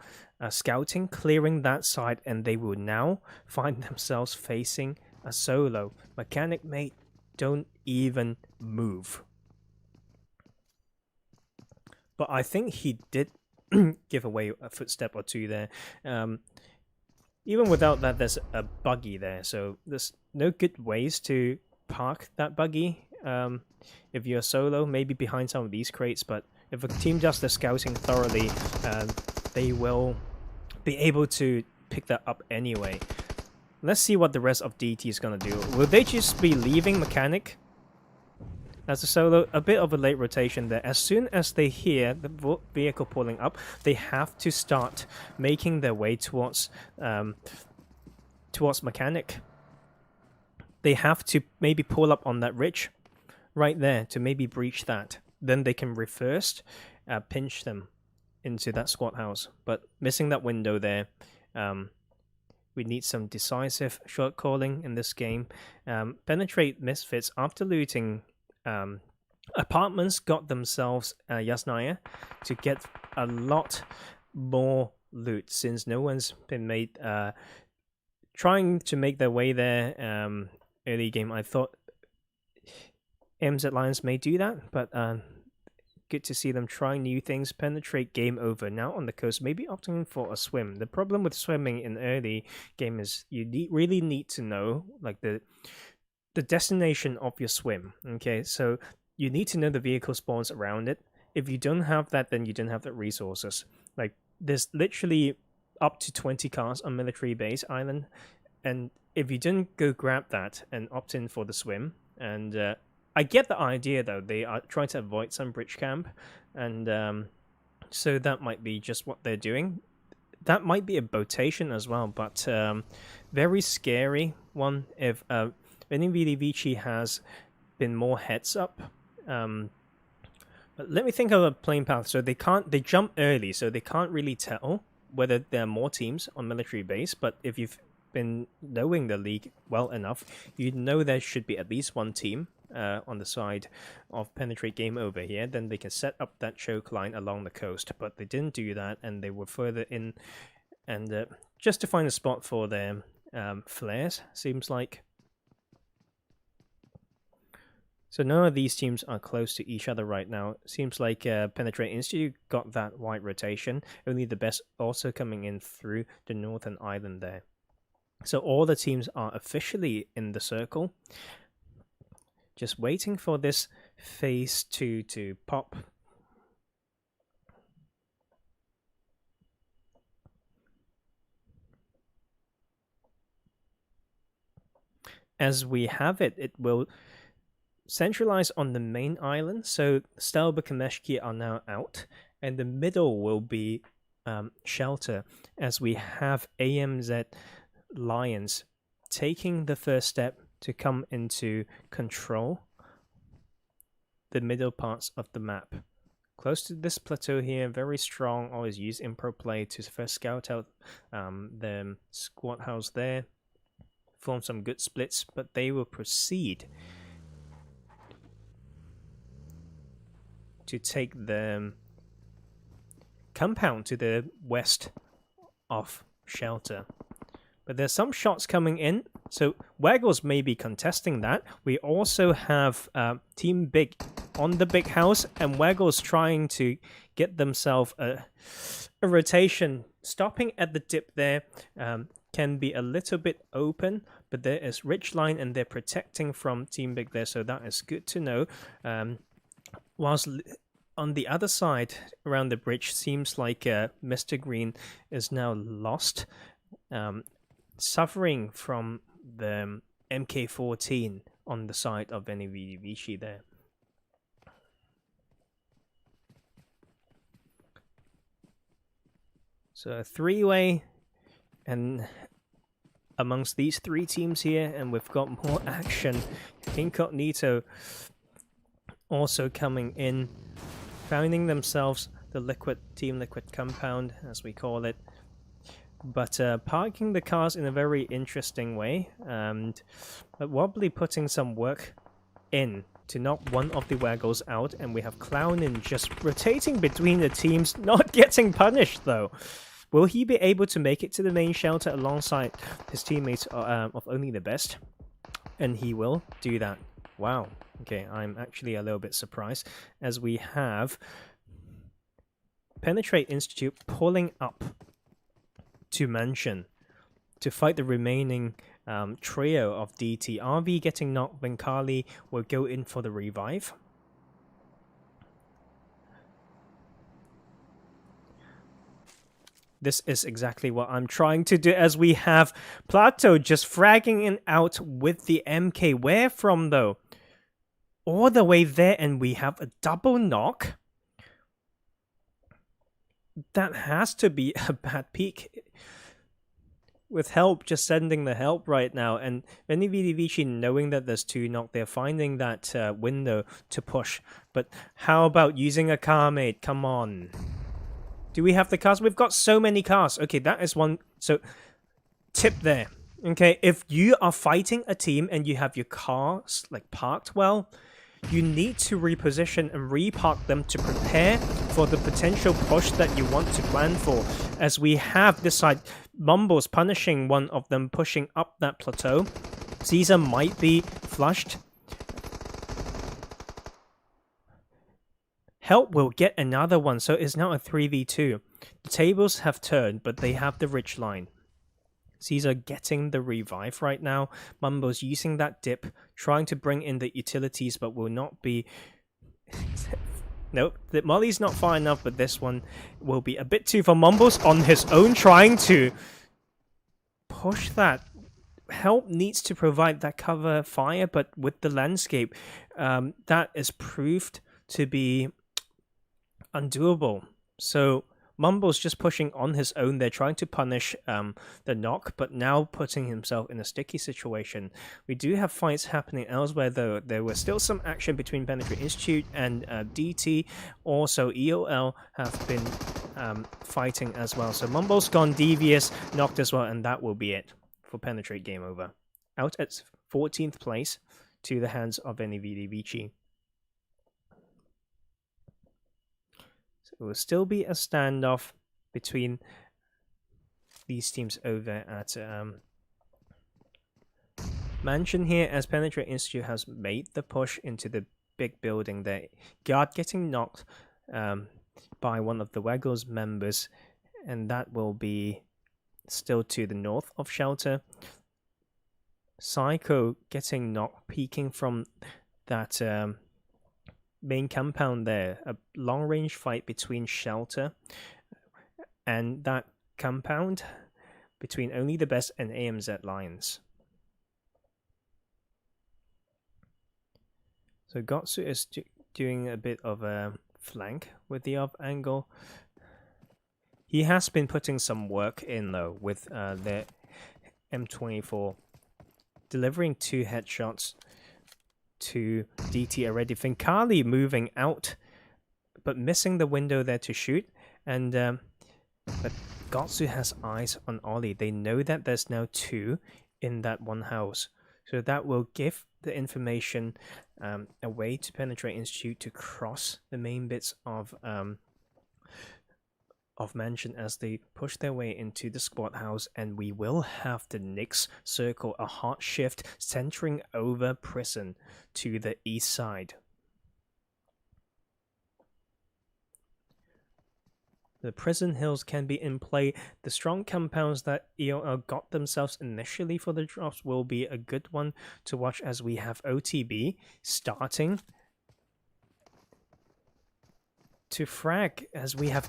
scouting, clearing that side, and they will now find themselves facing a solo. Mechanic, mate, don't even move. But I think he did give away a footstep or two there. Even without that, there's a buggy there, so there's no good ways to park that buggy. If you're solo, maybe behind some of these crates, but if a team does the scouting thoroughly, they will be able to pick that up anyway. Let's see what the rest of DT is going to do. Will they just be leaving Mechanic as a solo? A bit of a late rotation there. As soon as they hear the vehicle pulling up, they have to start making their way towards Mechanic. They have to maybe pull up on that ridge right there to maybe breach that. Then they can reverse, pinch them into that squad house. But missing that window there, we need some decisive shot calling in this game. Penetrate Misfits after looting apartments, got themselves Yasnaya to get a lot more loot, since no one's been made trying to make their way there early game. I thought MZ Lions may do that, but good to see them trying new things. Penetrate, game over. Now on the coast, maybe opting for a swim. The problem with swimming in early game is you really need to know like the the destination of your swim. Okay, so you need to know the vehicle spawns around it. If you don't have that, then you don't have the resources. Like, there's literally up to 20 cars on Military Base Island, and if you didn't go grab that and opt in for the swim, and I get the idea though, they are trying to avoid some bridge camp, and so that might be just what they're doing. That might be a botation as well, but very scary one if Vici has been more heads up. But let me think of a playing path. So they jump early, so they can't really tell whether there are more teams on Military Base. But if you've been knowing the league well enough, you know there should be at least one team on the side of Penetrate Game Over here. Then they can set up that choke line along the coast. But they didn't do that, and they were further in, and just to find a spot for their flares, seems like. So none of these teams are close to each other right now. Seems like Penetrate Institute got that wide rotation. Only the best also coming in through the northern island there. So all the teams are officially in the circle. Just waiting for this phase 2 to pop. As we have it, it will centralize on the main island, so Stelberg and Meshki are now out, and the middle will be shelter, as we have AMZ Lions taking the first step to come into control the middle parts of the map. Close to this plateau here, very strong, always use impro play to first scout out the squad house there, form some good splits, but they will proceed to take the compound to the west of shelter. But there's some shots coming in, so Waggles may be contesting that. We also have Team Big on the big house, and Waggles trying to get themselves a rotation. Stopping at the dip there can be a little bit open, but there is Ridgeline, and they're protecting from Team Big there, so that is good to know. Whilst on the other side, around the bridge, seems like Mr. Green is now lost, suffering from the MK14 on the side of Vici there. So a three-way, and amongst these three teams here, and we've got more action. Incognito also coming in, finding themselves the Team Liquid compound, as we call it, but parking the cars in a very interesting way, and Wobbly putting some work in to knock one of the Waggles out, and we have Clownin just rotating between the teams, not getting punished though. Will he be able to make it to the main shelter alongside his teammates of Only the Best? And he will do that. Wow. Okay, I'm actually a little bit surprised, as we have Penetrate Institute pulling up to Mansion to fight the remaining trio of DT. RV getting knocked when Kali will go in for the revive. This is exactly what I'm trying to do, as we have Plato just fragging it out with the MK. Where from though? All the way there, and we have a double knock. That has to be a bad peak. With help, just sending the help right now, and Vici knowing that there's two knock, they're finding that window to push. But how about using a car mate? Come on. Do we have the cars? We've got so many cars. Okay, that is one. So, tip there. Okay, if you are fighting a team and you have your cars like parked well, you need to reposition and repark them to prepare for the potential push that you want to plan for. As we have this side, Mumbles punishing one of them, pushing up that plateau. Caesar might be flushed. Help will get another one, so it's now a 3v2. The tables have turned, but they have the ridge line. Caesar getting the revive right now. Mumbo's using that dip, trying to bring in the utilities, but will not be... Nope, the Molly's not far enough, but this one will be a bit too for Mumbo's on his own, trying to push that. Help needs to provide that cover fire, but with the landscape, that is proved to be undoable. So Mumbo's just pushing on his own. They're trying to punish the knock, but now putting himself in a sticky situation. We do have fights happening elsewhere, though. There was still some action between Penetrate Institute and DT. Also, EOL have been fighting as well. So Mumbo's gone devious, knocked as well, and that will be it for Penetrate. Game over. Out at 14th place to the hands of NVD Vici. It will still be a standoff between these teams over at Mansion here, as Penetrate Institute has made the push into the big building there. Guard getting knocked by one of the Waggles members, and that will be still to the north of Shelter. Psycho getting knocked, peeking from that... main compound there. A long-range fight between Shelter and that compound between Only the Best and AMZ Lions. So Gotsu is doing a bit of a flank with the up angle. He has been putting some work in though with the M24, delivering 2 headshots to DT already. Finkali moving out, but missing the window there to shoot. And but Gotsu has eyes on Ollie. They know that there's now 2 in that one house, so that will give the information a way to Penetrate Institute to cross the main bits of Mansion as they push their way into the squad house, and we will have the Nyx circle, a hot shift centering over Prison to the east side. The Prison Hills can be in play. The strong compounds that EOL got themselves initially for the drops will be a good one to watch, as we have OTB starting to frag, as we have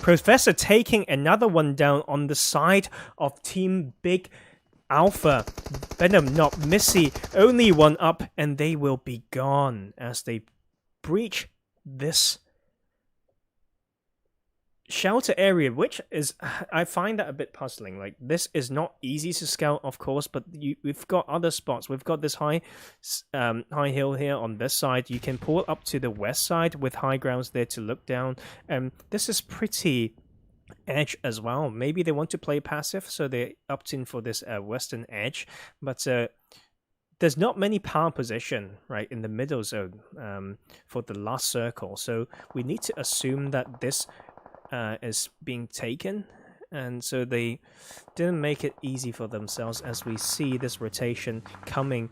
Professor taking another one down on the side of Team Big Alpha. Venom, not Missy, only one up, and they will be gone as they breach this shelter area, which is, I find that a bit puzzling. Like, this is not easy to scout, of course, but we've got other spots. We've got this high hill here on this side. You can pull up to the west side with high grounds there to look down. This is pretty edge as well. Maybe they want to play passive, so they opt in for this western edge, but there's not many power position right in the middle zone for the last circle, so we need to assume that this is being taken, and so they didn't make it easy for themselves, as we see this rotation coming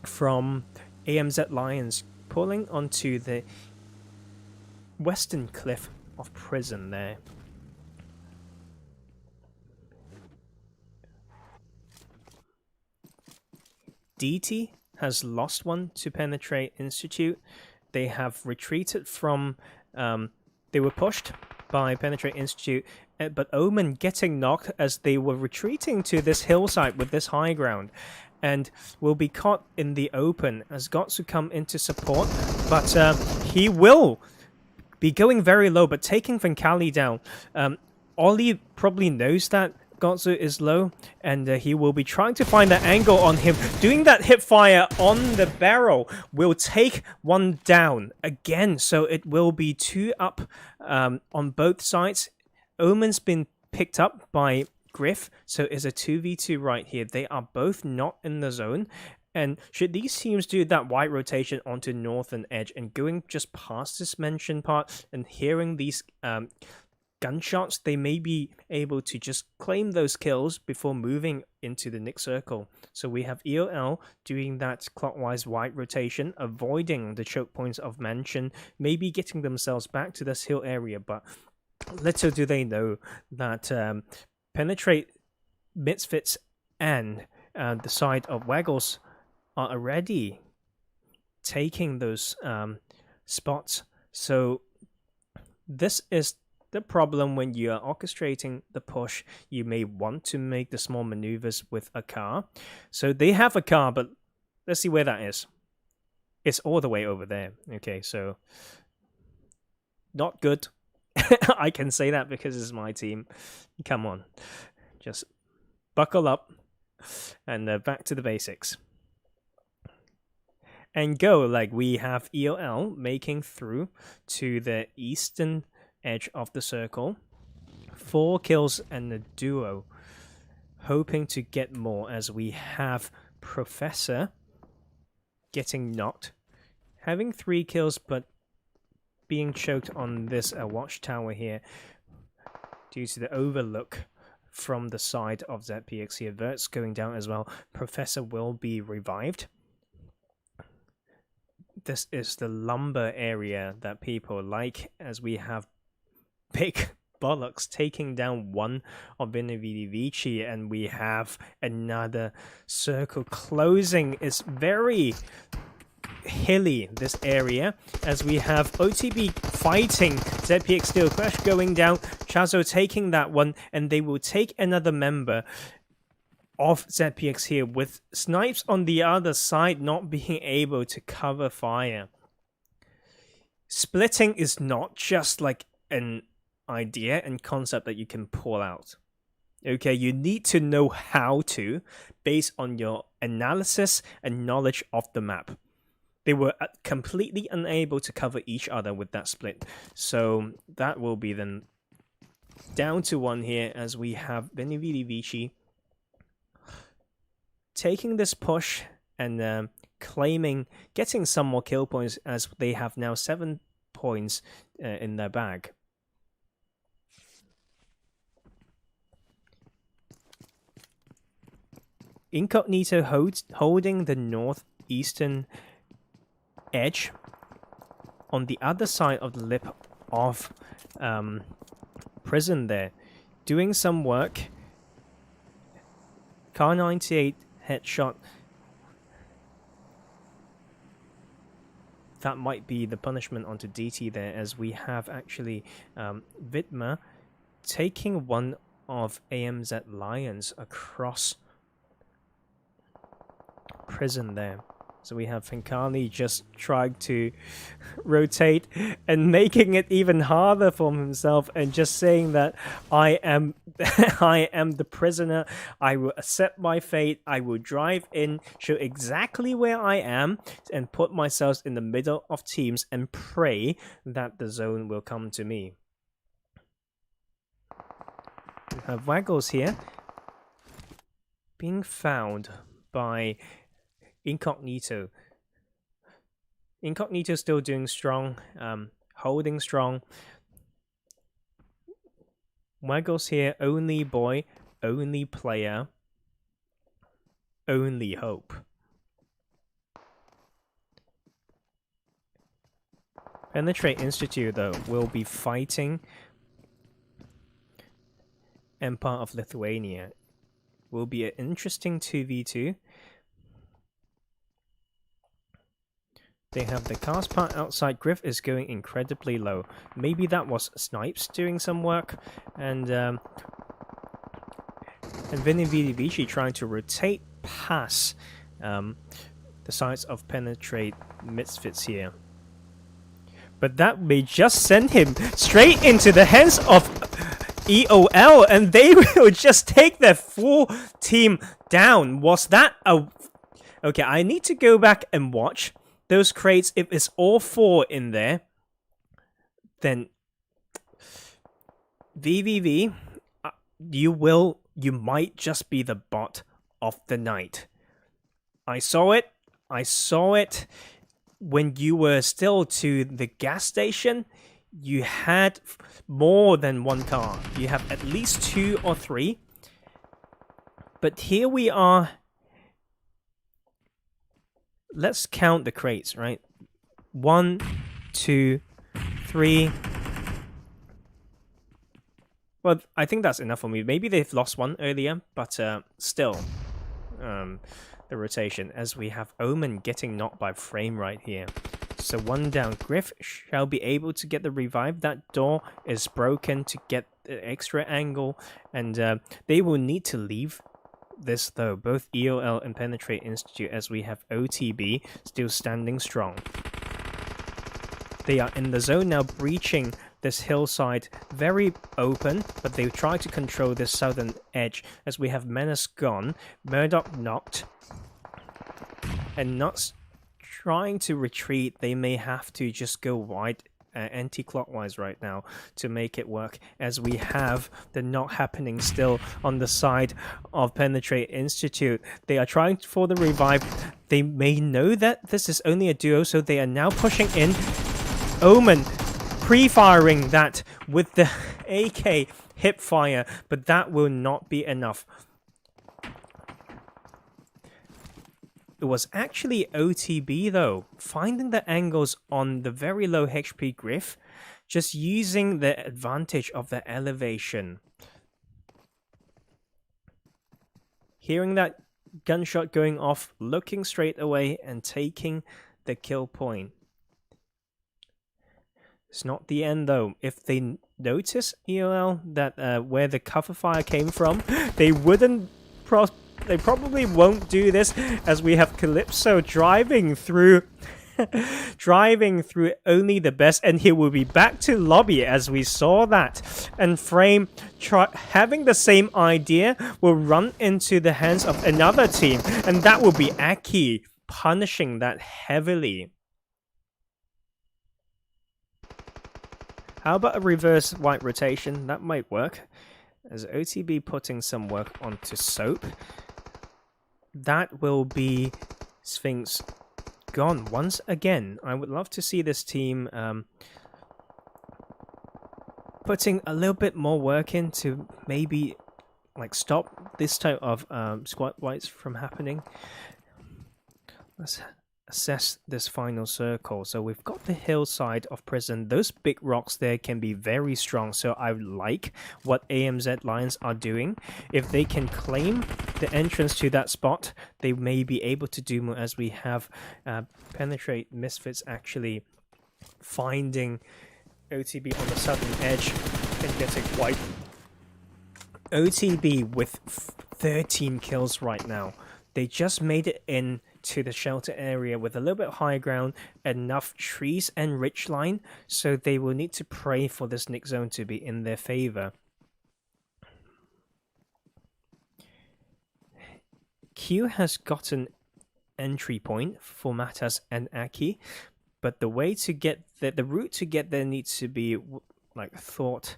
from AMZ Lions pulling onto the western cliff of Prison there. DT has lost one to Penetrate Institute. They have retreated from... they were pushed by Penetrate Institute, but Omen getting knocked as they were retreating to this hillside with this high ground, and will be caught in the open as Gotsu come into support, but he will be going very low, but taking Finkali down. Ollie probably knows that Gotsu is low, and he will be trying to find that angle on him. Doing that hip fire on the barrel will take one down again, so it will be 2 up on both sides. Omen's been picked up by Griff, so it's a 2v2 right here. They are both not in the zone, and should these teams do that wide rotation onto northern edge and going just past this mention part and hearing these gunshots, they may be able to just claim those kills before moving into the Nyx circle. So we have EOL doing that clockwise wide rotation, avoiding the choke points of Mansion, maybe getting themselves back to this hill area, but little do they know that Penetrate, Misfits, and the side of Waggles are already taking those spots. So this is the problem when you are orchestrating the push. You may want to make the small maneuvers with a car. So they have a car, but let's see where that is. It's all the way over there. Okay, so not good. I can say that because it's my team. Come on, just buckle up and back to the basics. And go, like we have EOL making through to the eastern edge of the circle. 4 kills and a duo. Hoping to get more as we have Professor getting knocked. Having 3 kills but being choked on this watchtower here due to the overlook from the side of ZPX here. Vert's going down as well. Professor will be revived. This is the lumber area that people like, as we have Big Bollocks taking down one of Benevidi Vici, and we have another circle closing. It's very hilly, this area, as we have OTB fighting ZPX Steel Clash going down, Chazo taking that one, and they will take another member of ZPX here, with Snipes on the other side not being able to cover fire. Splitting is not just like an idea and concept that you can pull out. Okay, you need to know how to, based on your analysis and knowledge of the map. They were completely unable to cover each other with that split. So that will be then down to 1 here, as we have Benevidi Vici taking this push and claiming, getting some more kill points, as they have now 7 points in their bag. Incognito holding the northeastern edge on the other side of the lip of prison there, doing some work. Car 98 headshot. That might be the punishment onto DT there, as we have actually Vidma taking one of AMZ Lions across prison there. So we have Finkali just trying to rotate and making it even harder for himself, and just saying that I am I am the prisoner. I will accept my fate. I will drive in, show exactly where I am, and put myself in the middle of teams and pray that the zone will come to me. We have Waggles here being found by Incognito. Incognito still doing strong, holding strong. Waggles here, only boy, only player, only hope. Penetrate Institute, though, will be fighting Empire of Lithuania. Will be an interesting 2v2. They have the cast part outside. Griff is going incredibly low. Maybe that was Snipes doing some work, and Benevidi Vici trying to rotate past the sides of Penetrate Misfits here. But that may just send him straight into the hands of EOL, and they will just take their full team down. Was that a... Okay, I need to go back and watch those crates. If it's all 4 in there, then VVV, you might just be the bot of the night. I saw it when you were still to the gas station. You had more than 1 car. You have at least 2 or 3. But here we are. Let's count the crates, right? 1, 2, 3, Well, I think that's enough for me. Maybe they've lost one earlier, but still, the rotation, as we have Omen getting knocked by Frame right here. So one down. Griff shall be able to get the revive. That door is broken to get the extra angle, and they will need to leave this though. Both EOL and Penetrate Institute, as we have OTB still standing strong. They are in the zone now, breaching this hillside, very open, but they try to control this southern edge, as we have Menace gone, Murdoch knocked, and Nuts trying to retreat. They may have to just go wide, anti-clockwise right now to make it work, as we have the knock happening still on the side of Penetrate Institute. They are trying for the revive. They may know that this is only a duo, so they are now pushing in. Omen pre-firing that with the AK hip fire, but that will not be enough. It was actually OTB though, finding the angles on the very low HP Griff, just using the advantage of the elevation. Hearing that gunshot going off, looking straight away and taking the kill point. It's not the end though. If they notice, EOL, that where the cover fire came from, they wouldn't they probably won't do this, as we have Calypso driving through only the best, and he will be back to lobby, as we saw that. And Frame having the same idea will run into the hands of another team, and that will be Aki punishing that heavily. How about a reverse white rotation? That might work. As OTB putting some work onto Soap. That will be Sphinx gone once again. I would love to see this team putting a little bit more work in to maybe like stop this type of squad wipes from happening. Let's assess this final circle. So we've got the hillside of Prison. Those big rocks there can be very strong, so I like what AMZ Lions are doing. If they can claim the entrance to that spot, they may be able to do more, as we have Penetrate Misfits actually finding OTB on the southern edge and getting white. OTB with 13 kills right now. They just made it in to the shelter area with a little bit higher ground, enough trees and ridge line, so they will need to pray for this nick zone to be in their favor. Q has gotten entry point for Matas and Aki, but the way to get there, the route to get there needs to be like thought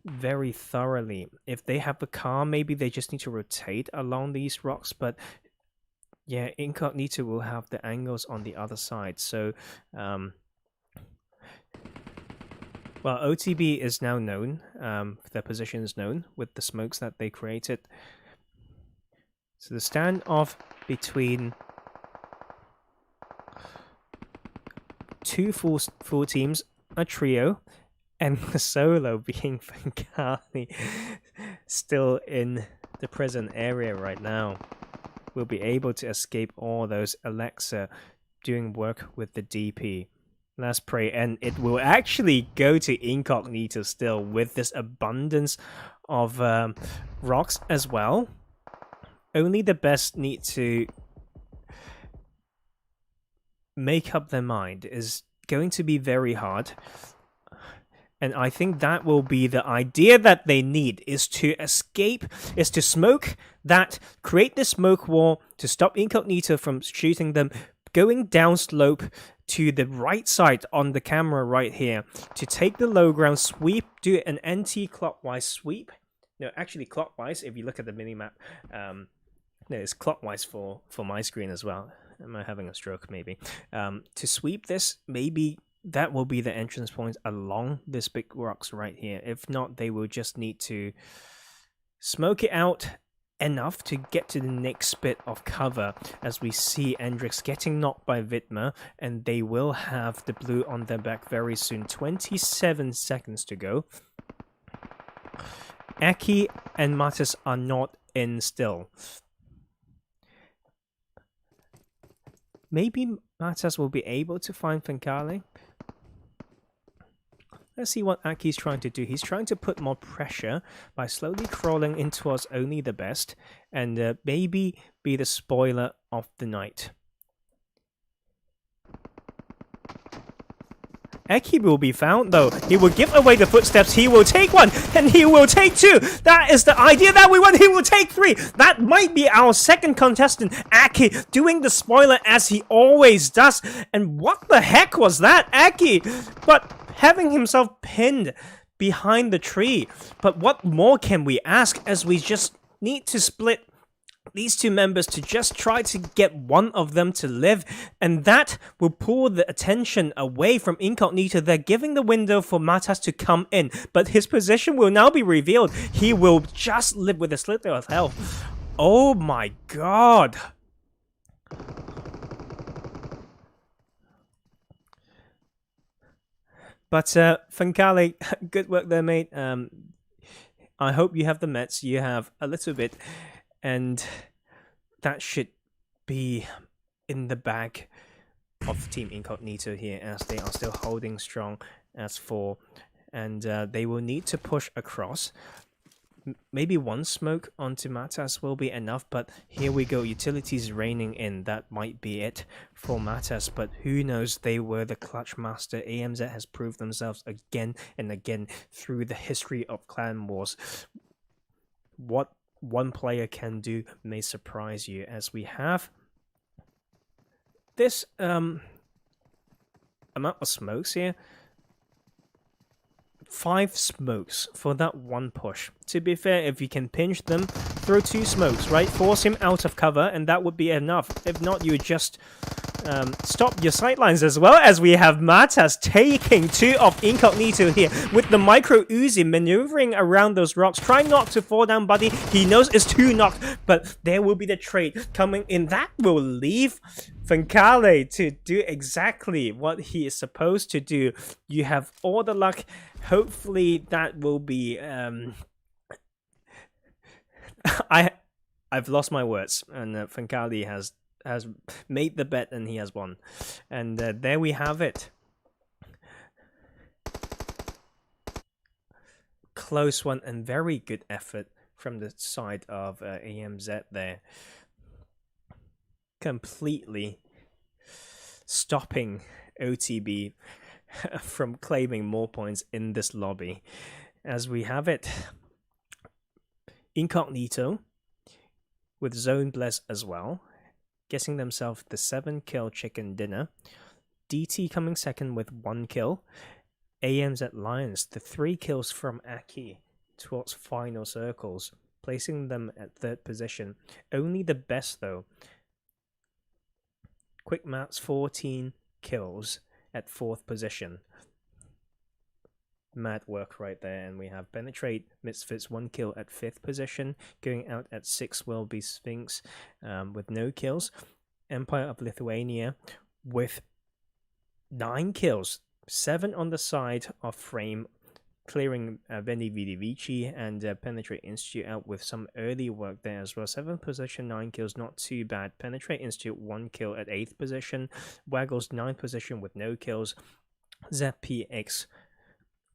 very thoroughly. If they have a car, maybe they just need to rotate along these rocks, but yeah, Incognito will have the angles on the other side. So, well, OTB is now known. Their position is known with the smokes that they created. So the standoff between two full teams, a trio, and the solo being Fankali still in the prison area right now. Will be able to escape all those. Alexa doing work with the DP. Let's pray, and it will actually go to Incognito still with this abundance of rocks as well. Only the best need to make up their mind. Is going to be very hard. And I think that will be the idea that they need, is to escape, is to smoke that, create the smoke wall to stop Incognito from shooting them, going down slope to the right side on the camera right here, to take the low ground, sweep, do an anti-clockwise sweep. No, actually clockwise, if you look at the minimap. No, it's clockwise for my screen as well. Am I having a stroke maybe? To sweep this, maybe that will be the entrance point along this big rocks right here. If not, they will just need to smoke it out enough to get to the next bit of cover, as we see Endrix getting knocked by Vidma, and they will have the blue on their back very soon. 27 seconds to go. Aki and Matas are not in still. Maybe Matas will be able to find Fankale. Let's see what Aki's trying to do. He's trying to put more pressure by slowly crawling in towards only the best and maybe be the spoiler of the night. Aki will be found though. He will give away the footsteps. He will take one and he will take two. That is the idea that we want. He will take three. That might be our second contestant. Aki doing the spoiler as he always does. And what the heck was that? Aki, but having himself pinned behind the tree. But what more can we ask, as we just need to split these two members to just try to get one of them to live, and that will pull the attention away from Incognito. They're giving the window for Matas to come in, but his position will now be revealed. He will just live with a slither of health. Oh my god. But Fankale, good work there, mate. I hope you have the meds. You have a little bit, and that should be in the bag of Team Incognito here, as they are still holding strong as 4, and they will need to push across. Maybe one smoke onto Matas will be enough, but here we go, utilities raining in. That might be it for Matas, but who knows? They were the clutch master. AMZ has proved themselves again and again through the history of Clan Wars. What one player can do may surprise you, as we have this amount of smokes here. 5 smokes for that one push. To be fair, if you can pinch them, throw 2 smokes, right? Force him out of cover, and that would be enough. If not, you just stop your sightlines, as well as we have Matas taking 2 of Incognito here with the micro Uzi maneuvering around those rocks, trying not to fall down, buddy. He knows it's 2 knocked, but there will be the trade coming in. That will leave Fankale to do exactly what he is supposed to do. You have all the luck. Hopefully that will be I've lost my words, and Fankale has made the bet and he has won. And there we have it. Close one and very good effort from the side of AMZ there. Completely stopping OTB from claiming more points in this lobby. As we have it, Incognito with Zone Bless as well, getting themselves the 7-kill chicken dinner. DT coming second with 1 kill. AMZ Lions, the 3 kills from Aki towards final circles, placing them at 3rd position. Only the best though. Quick Maps 14 kills at 4th position. Mad work right there. And we have Penetrate Misfits 1 kill at 5th position. Going out at 6 will be Sphinx with no kills. Empire of Lithuania with 9 kills, 7 on the side of Frame, clearing Veni Vidi Vici, and Penetrate Institute out with some early work there as well. 7th position, 9 kills, not too bad. Penetrate Institute 1 kill at 8th position. Waggles 9th position with no kills. ZPX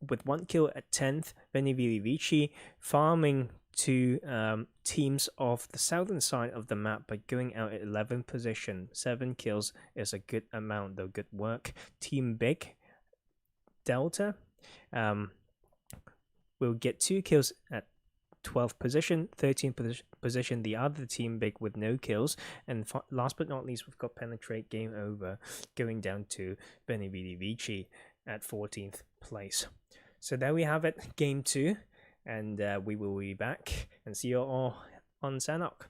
with 1 kill at 10th. Veni Vidi Vici farming to teams of the southern side of the map, but going out at 11th position. 7 kills is a good amount though. Good work. Team Big Delta will get 2 kills at 12th position. 13th position the other Team Big with no kills. And last but not least, we've got Penetrate Game Over going down to Veni Vidi Vici at 14th place. So there we have it, game 2, and we will be back and see you all on Sanhok.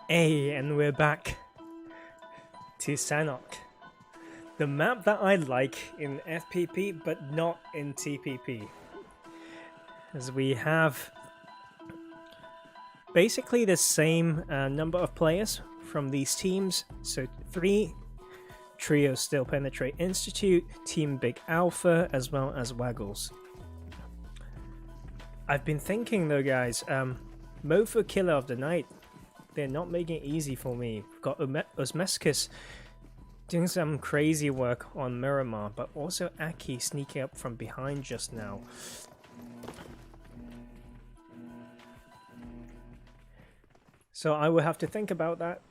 Hey, and we're back to Sanhok. The map that I like in FPP, but not in TPP. As we have basically the same number of players from these teams. So 3 trios still penetrate Institute, Team Big Alpha, as well as Waggles. I've been thinking though, guys, Mofo Killer of the Night, they're not making it easy for me. We've got Osmeskis doing some crazy work on Miramar, but also Aki sneaking up from behind just now. So I will have to think about that.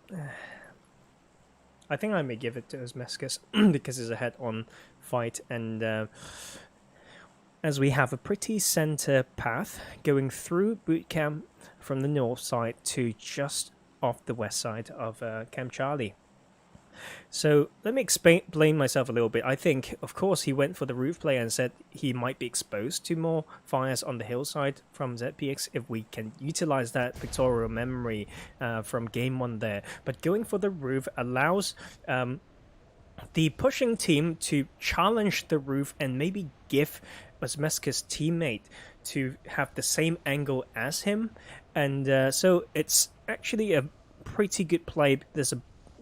I think I may give it to Osmeskis because it's a head-on fight, and as we have a pretty center path going through boot camp from the north side to just off the west side of Camp Charlie. So let me explain myself a little bit. I think, of course, he went for the roof play and said he might be exposed to more fires on the hillside from ZPX if we can utilize that pictorial memory from game 1 there. But going for the roof allows the pushing team to challenge the roof and maybe give Osmeskis' teammate to have the same angle as him. And so it's actually a pretty good play. There's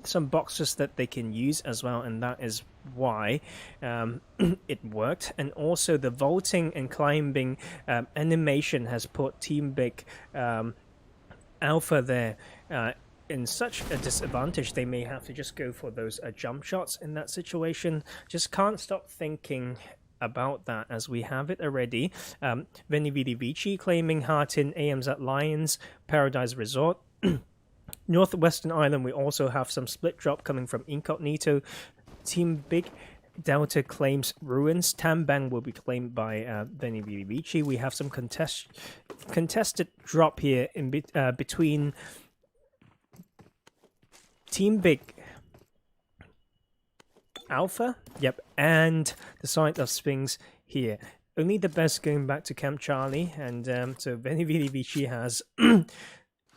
some boxes that they can use as well, and that is why it worked. And also the vaulting and climbing animation has put Team Big Alpha there in such a disadvantage. They may have to just go for those jump shots in that situation. Just can't stop thinking about that as we have it already. Veni Vidi Vici claiming Hartin, AMs at Lions, Paradise Resort. Northwestern Island, we also have some split drop coming from Incognito. Team Big Delta claims Ruins. Tambang will be claimed by Veni Vidi Vici. We have some contested drop here in between Team Big Alpha, and the side of Sphinx here. Only the best going back to Camp Charlie, and so Veni Vidi Vici has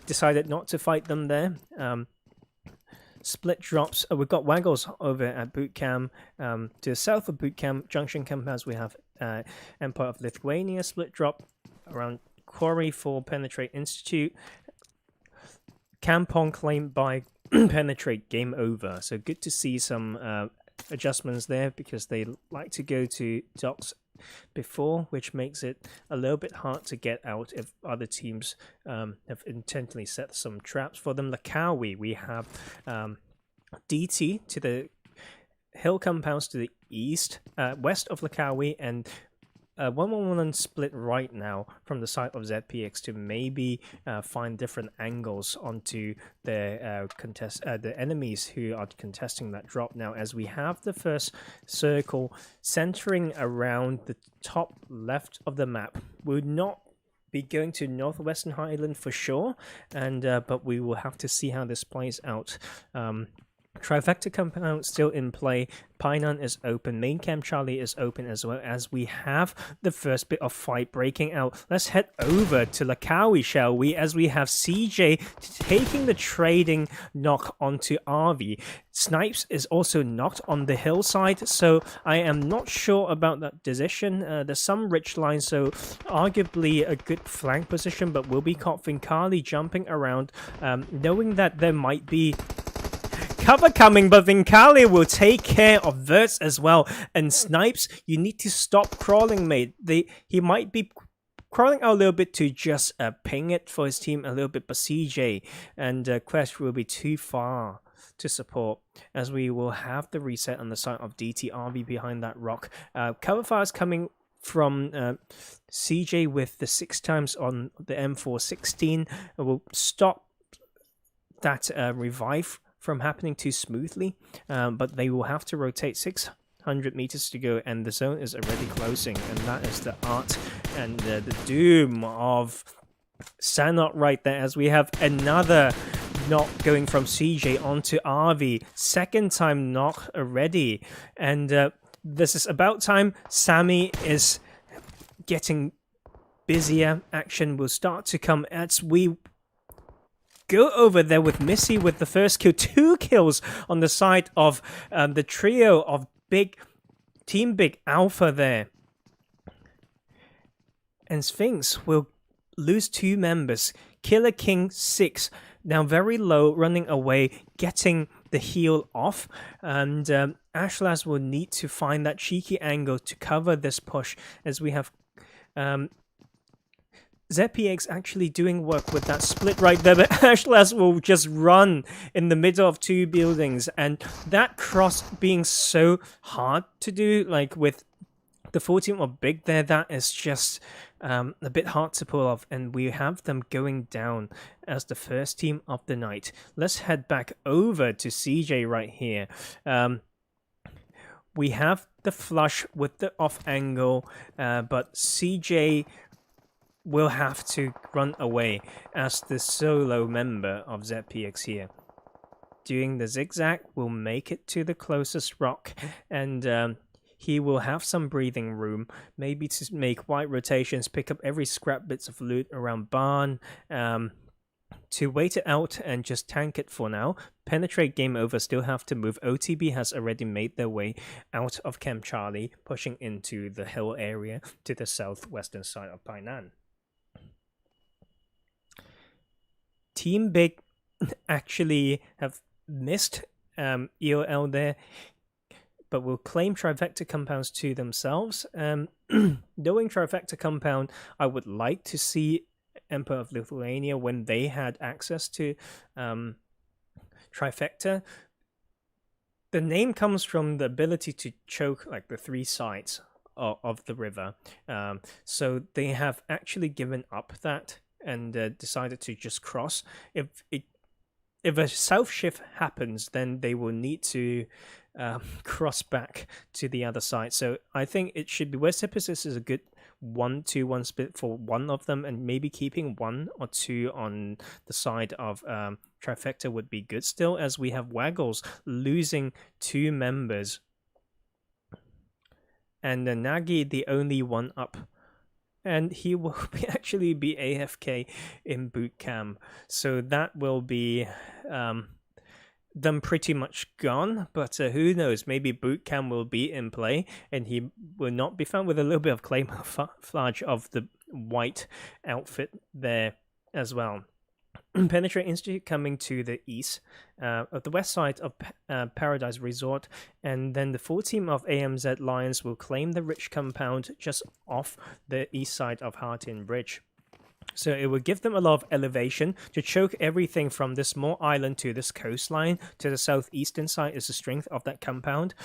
decided not to fight them there. Split drops. We've got Waggles over at Boot Camp. To the south of Boot Camp, Junction Camp, as we have Empire of Lithuania split drop around Quarry for Penetrate Institute. Campon claimed by Penetrate, game over. So good to see some adjustments there, because they like to go to docks before, which makes it a little bit hard to get out if other teams have intentionally set some traps for them. Lakawi, we have DT to the hill compounds to the east, west of Lakawi, and 111 split right now from the side of ZPX to maybe find different angles onto the the enemies who are contesting that drop now, as we have the first circle centering around the top left of the map. We'll not be going to Northwestern Highland for sure, and but we will have to see how this plays out. Trifecta compound still in play. Painan is open. Main Camp Charlie is open, as well as we have the first bit of fight breaking out. Let's head over to Lakawi, shall we? As we have CJ taking the trading knock onto RV. Snipes is also knocked on the hillside, so I am not sure about that decision. There's some rich lines, so arguably a good flank position, but will be caught. Vinkali jumping around, knowing that there might be cover coming, but Vinkali will take care of Verts as well. And Snipes, you need to stop crawling, mate. He might be crawling out a little bit to just ping it for his team a little bit, but CJ and Quest will be too far to support, as we will have the reset on the side of DTRV behind that rock. Cover fires coming from CJ with the 6x on the M416 will stop that revive from happening too smoothly, but they will have to rotate 600 meters to go, and the zone is already closing, and that is the art and the doom of Sanhok right there, as we have another knock going from CJ onto RV. Second time knock already, and this is about time. Sammy is getting busier. Action will start to come as we go over there with Missy with the first kill. 2 kills on the side of the trio of Team Big Alpha there. And Sphinx will lose 2 members. Killer King 6, now very low, running away, getting the heal off. And Ashlaz will need to find that cheeky angle to cover this push, as we have ZPX actually doing work with that split right there, but Ashlaz will just run in the middle of 2 buildings, and that cross being so hard to do, like with the full team of Big there, that is just a bit hard to pull off, and we have them going down as the first team of the night. Let's head back over to CJ right here. We have the flush with the off angle, but CJ will have to run away as the solo member of ZPX here. Doing the zigzag will make it to the closest rock, and he will have some breathing room, maybe to make wide rotations, pick up every scrap bits of loot around barn, to wait it out and just tank it for now. Penetrate, game over, still have to move. OTB has already made their way out of Camp Charlie, pushing into the hill area to the southwestern side of Painan. Team Big actually have missed EOL there, but will claim Trifecta compounds to themselves. Knowing Trifecta compound, I would like to see Emperor of Lithuania when they had access to Trifecta. The name comes from the ability to choke like the 3 sides of the river. So they have actually given up that and decided to just cross. If a south shift happens, then they will need to cross back to the other side. So I think it should be West Hypothesis is a good 1-2-1 split for one of them, and maybe keeping 1 or 2 on the side of Trifecta would be good still, as we have Waggles losing 2 members. And Nagi, the only one up. And he will actually be AFK in boot camp. So that will be them pretty much gone. But who knows? Maybe boot camp will be in play, and he will not be found with a little bit of camouflage of the white outfit there as well. Penetrate Institute coming to the east of the west side of Paradise Resort, and then the full team of AMZ Lions will claim the rich compound just off the east side of Hartin Bridge. So it will give them a lot of elevation to choke everything from this small island to this coastline to the southeastern side is the strength of that compound.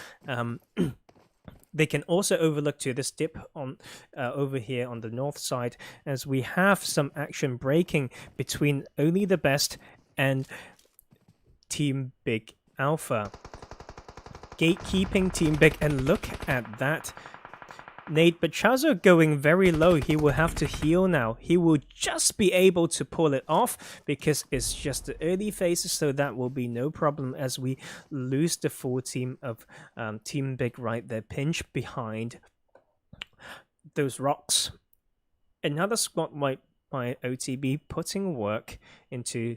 They can also overlook to this dip on over here on the north side, as we have some action breaking between Only the Best and Team Big Alpha. Gatekeeping Team Big, and look at that. Nate Bachazo going very low. He will have to heal now. He will just be able to pull it off because it's just the early phases, so that will be no problem as we lose the full team of Team Big right there, pinch behind those rocks. Another squad wipe by OTB putting work into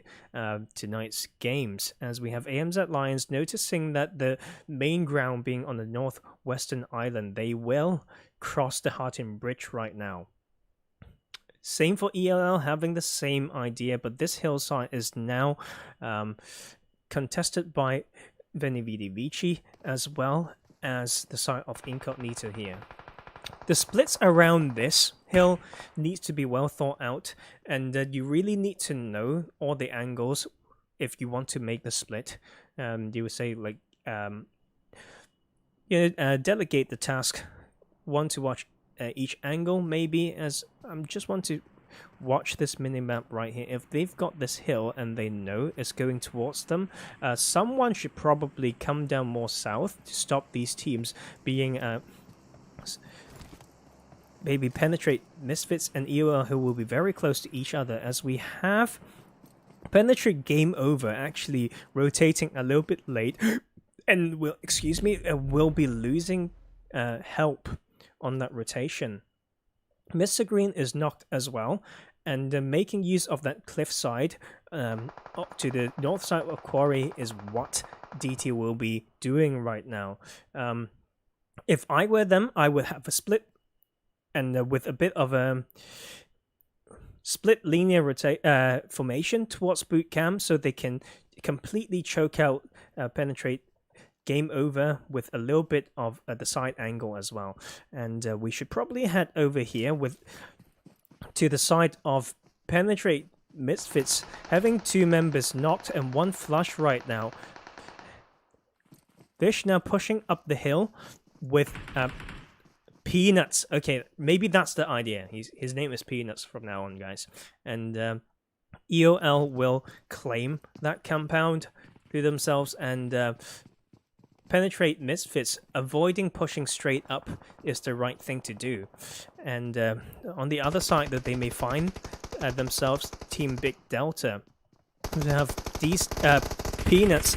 tonight's games, as we have AMZ Lions noticing that the main ground being on the northwestern island, they will cross the Hartin Bridge right now. Same for ELL, having the same idea, but this hillside is now contested by Venividi Vici as well as the side of Incognito here. The splits around this hill needs to be well thought out, and you really need to know all the angles if you want to make the split. You would say like delegate the task, one to watch each angle maybe, as just want to watch this minimap right here. If they've got this hill and they know it's going towards them, someone should probably come down more south to stop these teams being maybe penetrate Misfits and EOL, who will be very close to each other, as we have penetrate game over actually rotating a little bit late and will be losing help on that rotation. Mr. Green is knocked as well, And making use of that cliffside up to the north side of Quarry is what DT will be doing right now. If I were them, I would have a split, and with a bit of a split linear formation towards boot camp, so they can completely choke out, penetrate, game over with a little bit of the side angle as well. And we should probably head over here to the side of penetrate misfits, having 2 members knocked and 1 flush right now. Fish now pushing up the hill with Peanuts. Okay, maybe that's the idea. His name is Peanuts from now on, guys. And EOL will claim that compound to themselves and penetrate misfits. Avoiding pushing straight up is the right thing to do. And on the other side that they may find themselves, Team Big Delta, who have these Peanuts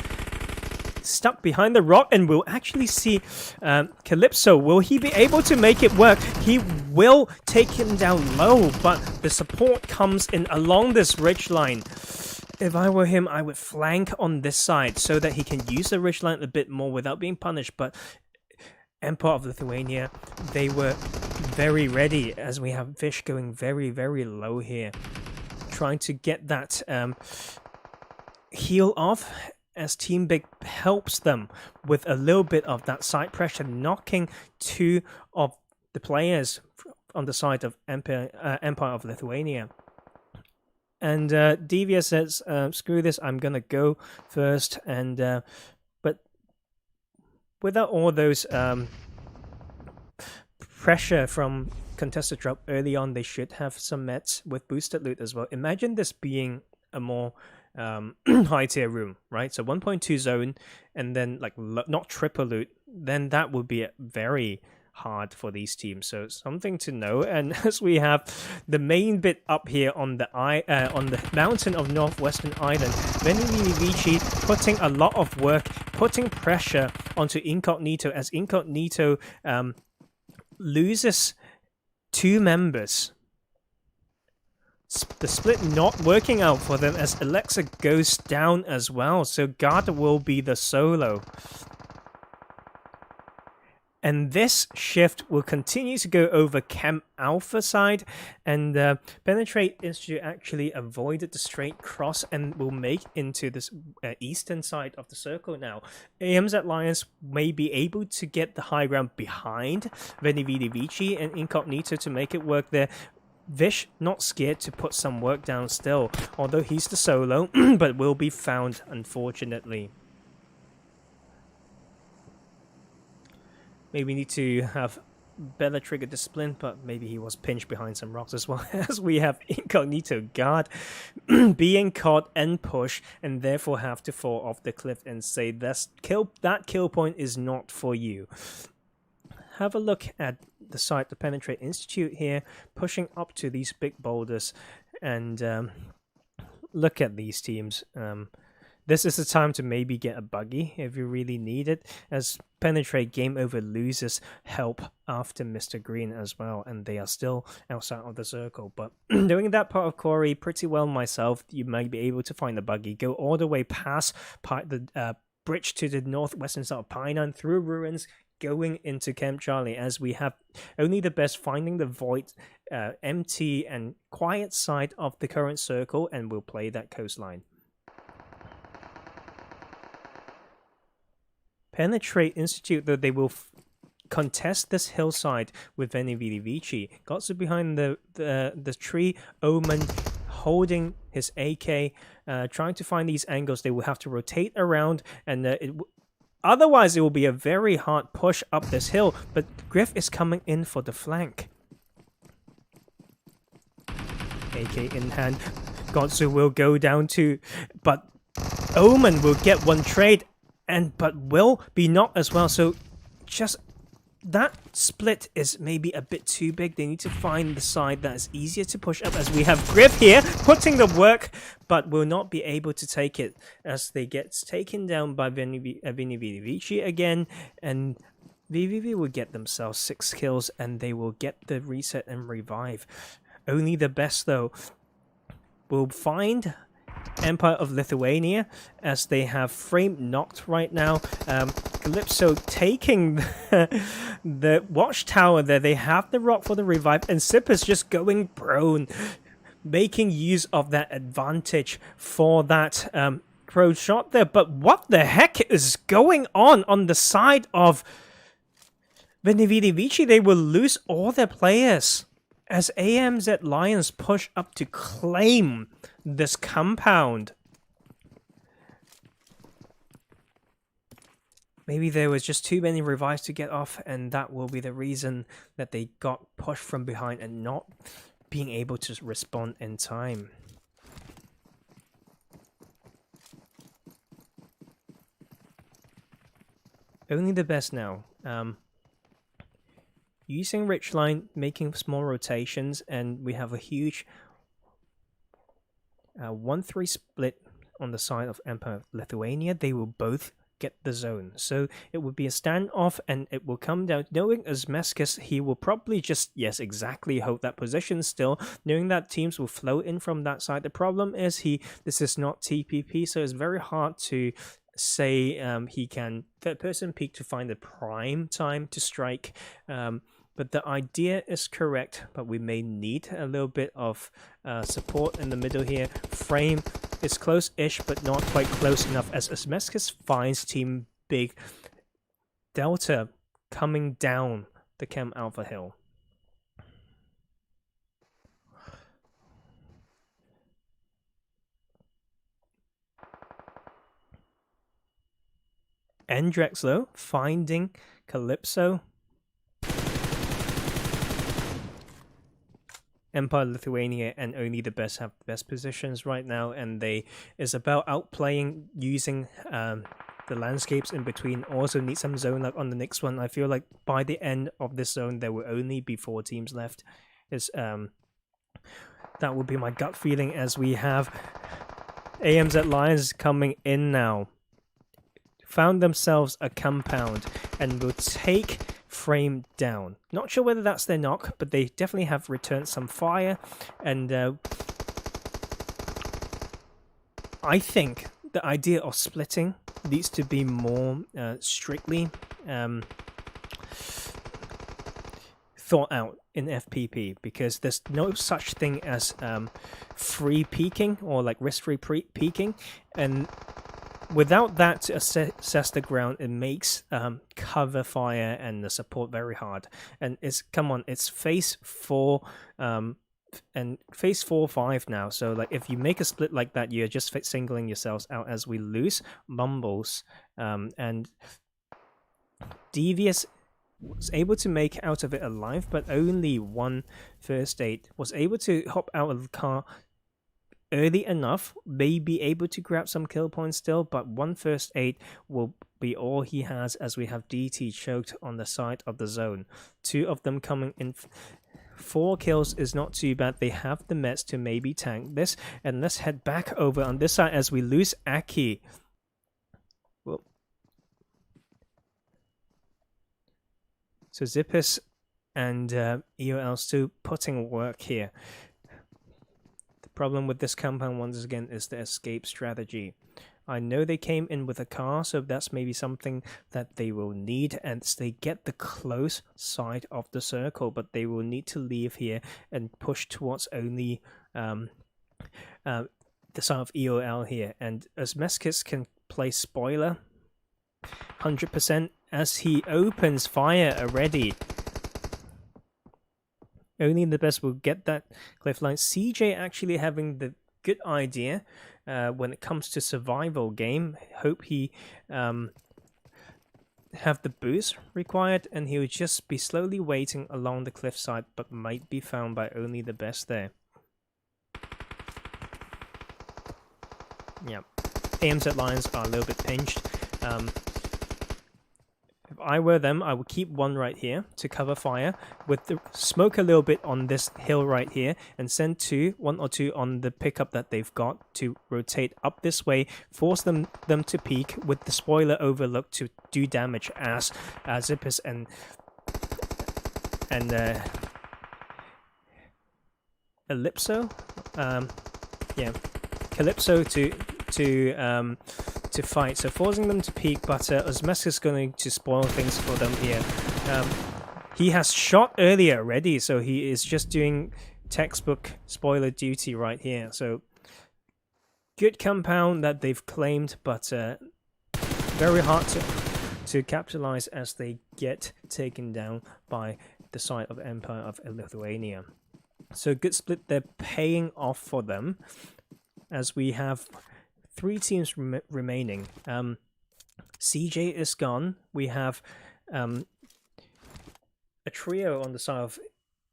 stuck behind the rock, and we'll actually see Calypso. Will he be able to make it work? He will take him down low, but the support comes in along this ridge line. If I were him, I would flank on this side so that he can use the ridge line a bit more without being punished. But Empire of Lithuania, they were very ready, as we have Fish going very, very low here, trying to get that heal off, as Team Big helps them with a little bit of that side pressure, knocking 2 of the players on the side of Empire of Lithuania. And Devious says, screw this, I'm gonna go first. And but without all those pressure from contested drop early on, they should have some meds with boosted loot as well. Imagine this being a more high tier room, right? So 1.2 zone, and then like not triple loot, then that would be very hard for these teams. So something to know. And as we have the main bit up here on the mountain of Northwestern Island, Vici putting a lot of work, putting pressure onto Incognito, as Incognito loses 2 members. The split not working out for them, as Alexa goes down as well. So Guard will be the solo. And this shift will continue to go over Camp Alpha side, and Penetrate Institute actually avoided the straight cross and will make into this eastern side of the circle now. AMZ Alliance may be able to get the high ground behind Vici and Incognito to make it work there. Vish not scared to put some work down still, although he's the solo, but will be found, unfortunately. Maybe we need to have better trigger discipline, but maybe he was pinched behind some rocks as well, as we have Incognito Guard being caught and pushed, and therefore have to fall off the cliff and say that kill point is not for you. Have a look at the side to Penetrate Institute here, pushing up to these big boulders, and look at these teams. This is the time to maybe get a buggy if you really need it, as Penetrate game over loses help after Mr. Green as well, and they are still outside of the circle. But doing that part of Quarry pretty well myself, you might be able to find a buggy, go all the way past the bridge to the northwestern side of Pinine, through ruins, going into Camp Charlie, as we have only the best finding the void, empty and quiet side of the current circle, and we'll play that coastline. Penetrate Institute, though, they will contest this hillside with Vici. Gotsu behind the tree, Omen holding his AK, trying to find these angles. They will have to rotate around, and otherwise it will be a very hard push up this hill. But Griff is coming in for the flank. AK in hand, Gotsu will go down too, but Omen will get one trade, but will be knocked as well. So just that split is maybe a bit too big. They need to find the side that is easier to push up, as we have Griff here putting the work, but will not be able to take it, as they get taken down by Vici again, and VVV will get themselves 6 kills, and they will get the reset and revive. Only the best, though. will find Empire of Lithuania as they have frame knocked right now. Calypso taking the watchtower there. They have the rock for the revive, and Zippers just going prone, making use of that advantage for that pro shot there. But what the heck is going on the side of Venividi Vici? They will lose all their players as AMZ Lions push up to claim this compound. Maybe there was just too many revives to get off, and that will be the reason that they got pushed from behind and not being able to respond in time. Only the best now. Using Richline, making small rotations, and we have a huge 1-3 split on the side of Empire of Lithuania. They will both get the zone. So it would be a standoff, and it will come down, knowing Asmeskis, he will probably just, yes, exactly, hold that position still, knowing that teams will flow in from that side. The problem is this is not TPP, so it's very hard to say he can third person peek to find the prime time to strike. But the idea is correct, but we may need a little bit of support in the middle here. Frame is close-ish, but not quite close enough as Asmeskis finds Team Big Delta coming down the Chem Alpha Hill. Drexlo finding Calypso. Empire, Lithuania, and only the best have the best positions right now, and is about outplaying using the landscapes in between. Also need some zone luck on the next one. I feel like by the end of this zone there will only be 4 teams left. That would be my gut feeling, as we have AMZ Lions coming in now. Found themselves a compound and will take Frame down. Not sure whether that's their knock, but they definitely have returned some fire, and I think the idea of splitting needs to be more strictly thought out in FPP, because there's no such thing as free peeking or like risk-free peeking, and without that to assess the ground, it makes cover fire and the support very hard. And it's phase 4 and phase 4-5 now. So like if you make a split like that, you're just singling yourselves out, as we lose Mumbles. And Devious was able to make out of it alive, but only one first aid. Was able to hop out of the car early enough, may be able to grab some kill points still, but one first aid will be all he has, as we have DT choked on the side of the zone. 2 of them coming in. 4 kills is not too bad. They have the meds to maybe tank this, and let's head back over on this side as we lose Aki. Well, so Zippis and EOL still putting work here. Problem with this compound once again is the escape strategy. I know they came in with a car, so that's maybe something that they will need as they get the close side of the circle, but they will need to leave here and push towards only the side of EOL here. And as Meskis can play spoiler 100% as he opens fire already. Only the best will get that cliff line. CJ actually having the good idea when it comes to survival game. Hope he have the boost required, and he would just be slowly waiting along the cliffside, but might be found by only the best there. Yeah, AMZ Lions are a little bit pinched. If I were them, I would keep one right here to cover fire, with the smoke a little bit on this hill right here, and send 1 or 2 on the pickup that they've got to rotate up this way, force them to peek with the spoiler overlook to do damage as Zippers and Ellipso yeah, Calypso to fight, so forcing them to peek, but Osmesk is going to spoil things for them here. He has shot earlier already, so he is just doing textbook spoiler duty right here. So good compound that they've claimed, but very hard to capitalize as they get taken down by the side of Empire of Lithuania. So good split, they're paying off for them, as we have 3 teams remaining. CJ is gone. We have a trio on the side of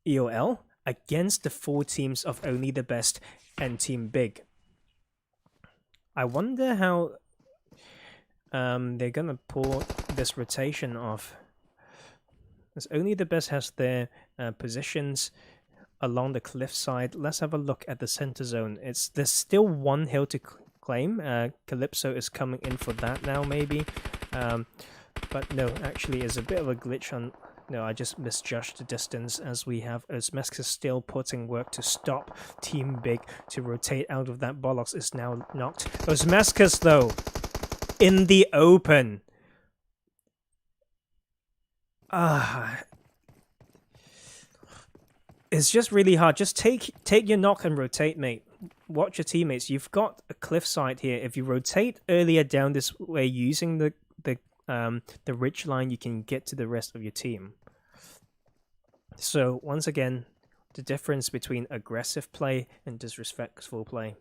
EOL against the 4 teams of Only the Best and Team Big. I wonder how they're gonna pull this rotation off, as Only the Best has their positions along the cliffside. Let's have a look at the center zone. There's still 1 hill to claim. Calypso is coming in for that now, maybe. But no, actually, it's a bit of a glitch on... No, I just misjudged the distance, as we have Osmesk is still putting work to stop Team Big to rotate out of that. Bollocks is now knocked. Osmeskus, though, in the open. It's just really hard. Just take your knock and rotate, mate. Watch your teammates. You've got a cliffside here. If you rotate earlier down this way using the ridge line, you can get to the rest of your team. So once again, the difference between aggressive play and disrespectful play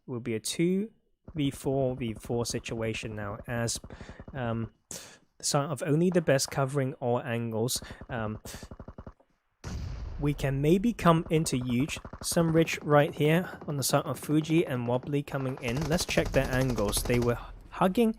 will be a 2v4v4 situation now, as the side of Only the Best covering all angles. We can maybe come into huge. Some ridge right here on the side of Fuji and Wobbly coming in. Let's check their angles. They were hugging.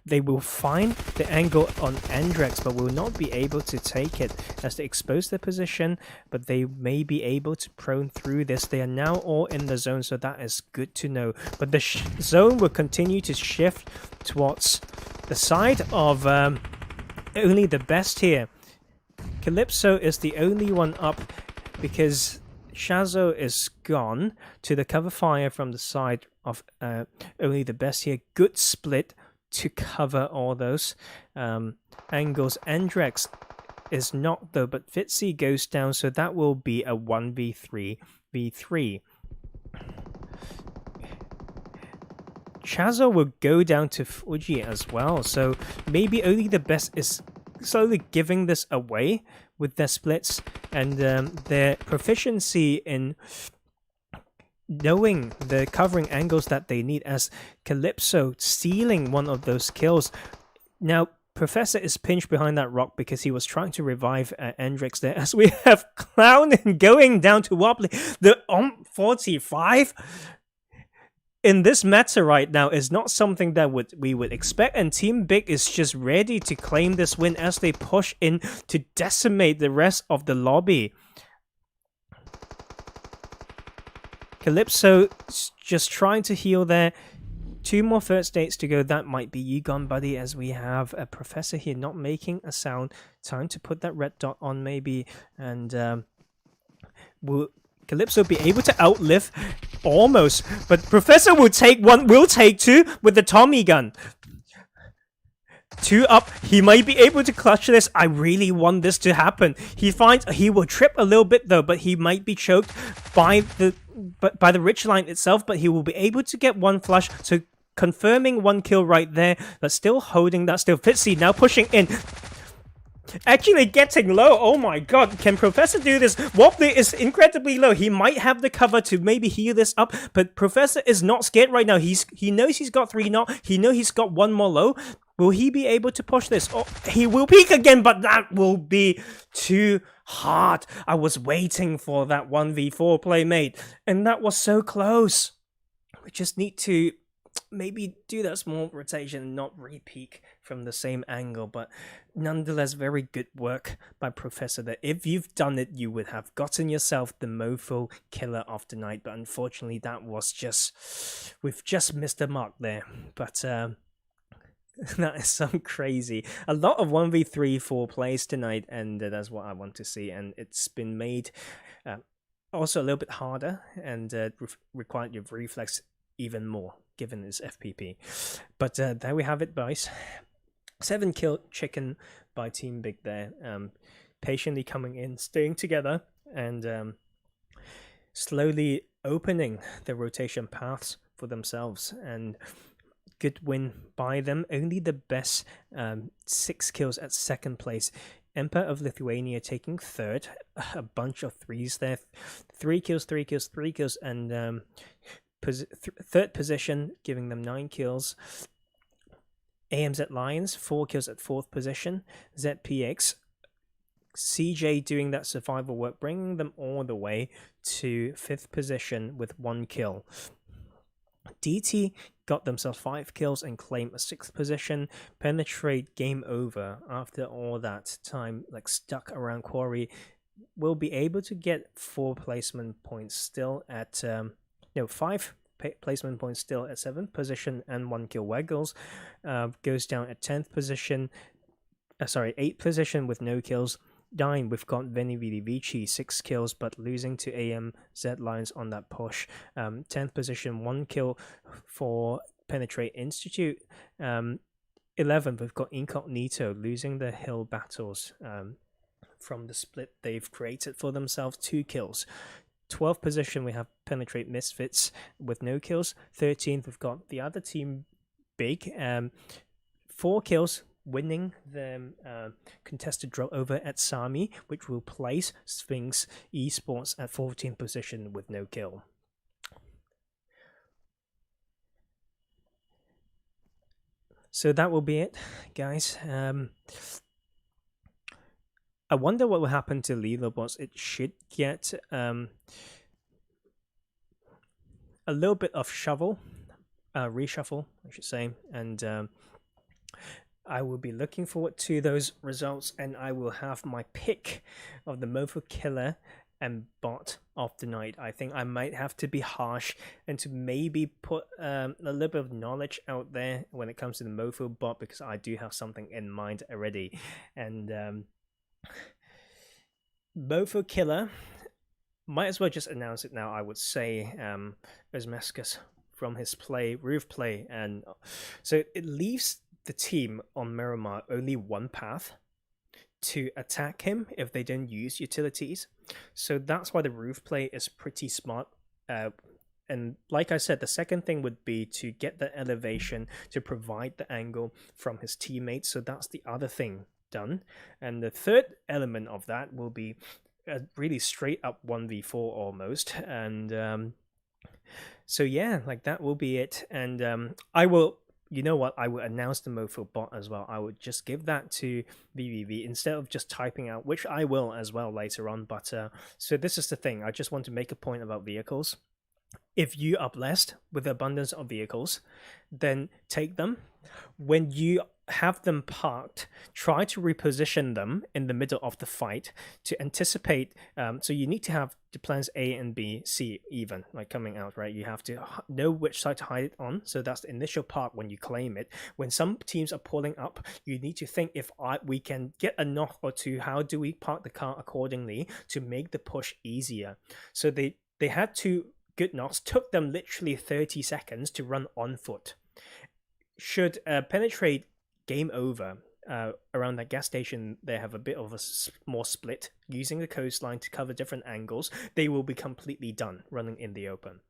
They will find the angle on Andrex, but will not be able to take it as they expose their position, but they may be able to prone through this. They are now all in the zone, so that is good to know. But the zone will continue to shift towards the side of Only the Best here. Calypso is the only one up because Shazo is gone to the cover fire from the side of Only the Best here. Good split to cover all those angles. Andrex is not though, but Fitzy goes down, so that will be a 1v3v3. Shazo will go down to Fuji as well, so maybe Only the Best is slowly giving this away with their splits and their proficiency in knowing the covering angles that they need, as Calypso stealing one of those kills. Now, Professor is pinched behind that rock because he was trying to revive Andrex there, as we have Clown going down to Wobbly. The 45 in this meta right now is not something that we would expect, and Team Big is just ready to claim this win as they push in to decimate the rest of the lobby. Calypso just trying to heal there. 2 more first dates to go. That might be you gone, buddy, as we have a Professor here not making a sound. Time to put that red dot on maybe, and will Calypso be able to outlive? Almost, but Professor will take 2 with the Tommy gun. 2 up, he might be able to clutch this. I really want this to happen. He will trip a little bit though, but he might be choked by the ridge line itself, but he will be able to get 1 flush, so confirming 1 kill right there, but still holding that. Still Fitzy now pushing in. Actually getting low. Oh my god, can Professor do this? Wobbly is incredibly low. He might have the cover to maybe heal this up, but Professor is not scared right now. He knows he's got 3 knock. He knows he's got 1 more low. Will he be able to push this? Oh, he will peek again, but that will be too hard. I was waiting for that 1v4 play, mate, and that was so close. We just need to maybe do that small rotation and not re-peek from the same angle, but nonetheless, very good work by Professor there. If you've done it, you would have gotten yourself the mofo killer of the night, but unfortunately that was we've just missed the mark there. But That is some crazy. A lot of 1v3 4 plays tonight, and that's what I want to see. And it's been made uh, also a little bit harder and required your reflex even more, given its FPP. But there we have it, boys. 7-kill chicken by Team Big there. Patiently coming in, staying together, and slowly opening the rotation paths for themselves. And good win by them. Only the best 6 kills at second place. Emperor of Lithuania taking third. A bunch of threes there. 3 kills, 3 kills, 3 kills, and third position, giving them 9 kills. AMZ Lions, 4 kills at fourth position. ZPX, CJ doing that survival work, bringing them all the way to 5th position with 1 kill. DT got themselves 5 kills and claim a 6th position. Penetrate, game over after all that time like stuck around Quarry. Will be able to get 4 placement points still at 5 placement points still at 7th position and 1 kill. Waggles goes down at 10th position, 8th position with no kills. 9, we've got Veni Vidi Vici, 6 kills, but losing to AMZ Lions on that push. 10th position, 1 kill for Penetrate Institute. 11th, we've got Incognito, losing the hill battles from the split they've created for themselves, 2 kills. 12th position, we have Penetrate Misfits with no kills. 13th, we've got the other team, Big, 4 kills, winning the contested draw over at Sami, which will place Sphinx Esports at 14th position with no kill. So that will be it, guys. I wonder what will happen to Leaderboards. It should get a little bit of reshuffle, I should say, and I will be looking forward to those results, and I will have my pick of the Mofo Killer and Bot of the night. I think I might have to be harsh and to maybe put a little bit of knowledge out there when it comes to the Mofo Bot, because I do have something in mind already. And Mofo Killer, might as well just announce it now, I would say, Osmascus from his roof play, and so it leaves the team on Miramar only one path to attack him if they don't use utilities. So that's why the roof play is pretty smart. And like I said, the second thing would be to get the elevation to provide the angle from his teammates. So that's the other thing done. And the third element of that will be a really straight up 1v4 almost. And so yeah, like that will be it. And I will, you know what, I will announce the Mofo Bot as well. I would just give that to VVV instead of just typing out, which I will as well later on. But so this is the thing, I just want to make a point about vehicles. If you are blessed with abundance of vehicles, then take them. When you have them parked, try to reposition them in the middle of the fight to anticipate. So you need to have the plans A and B, C even, like coming out, right? You have to know which side to hide it on. So that's the initial park when you claim it. When some teams are pulling up, you need to think, if we can get a knock or two, how do we park the car accordingly to make the push easier? So they had two good knocks, took them literally 30 seconds to run on foot. Should Penetrate game over around that gas station, they have a bit of a more split using the coastline to cover different angles, they will be completely done running in the open.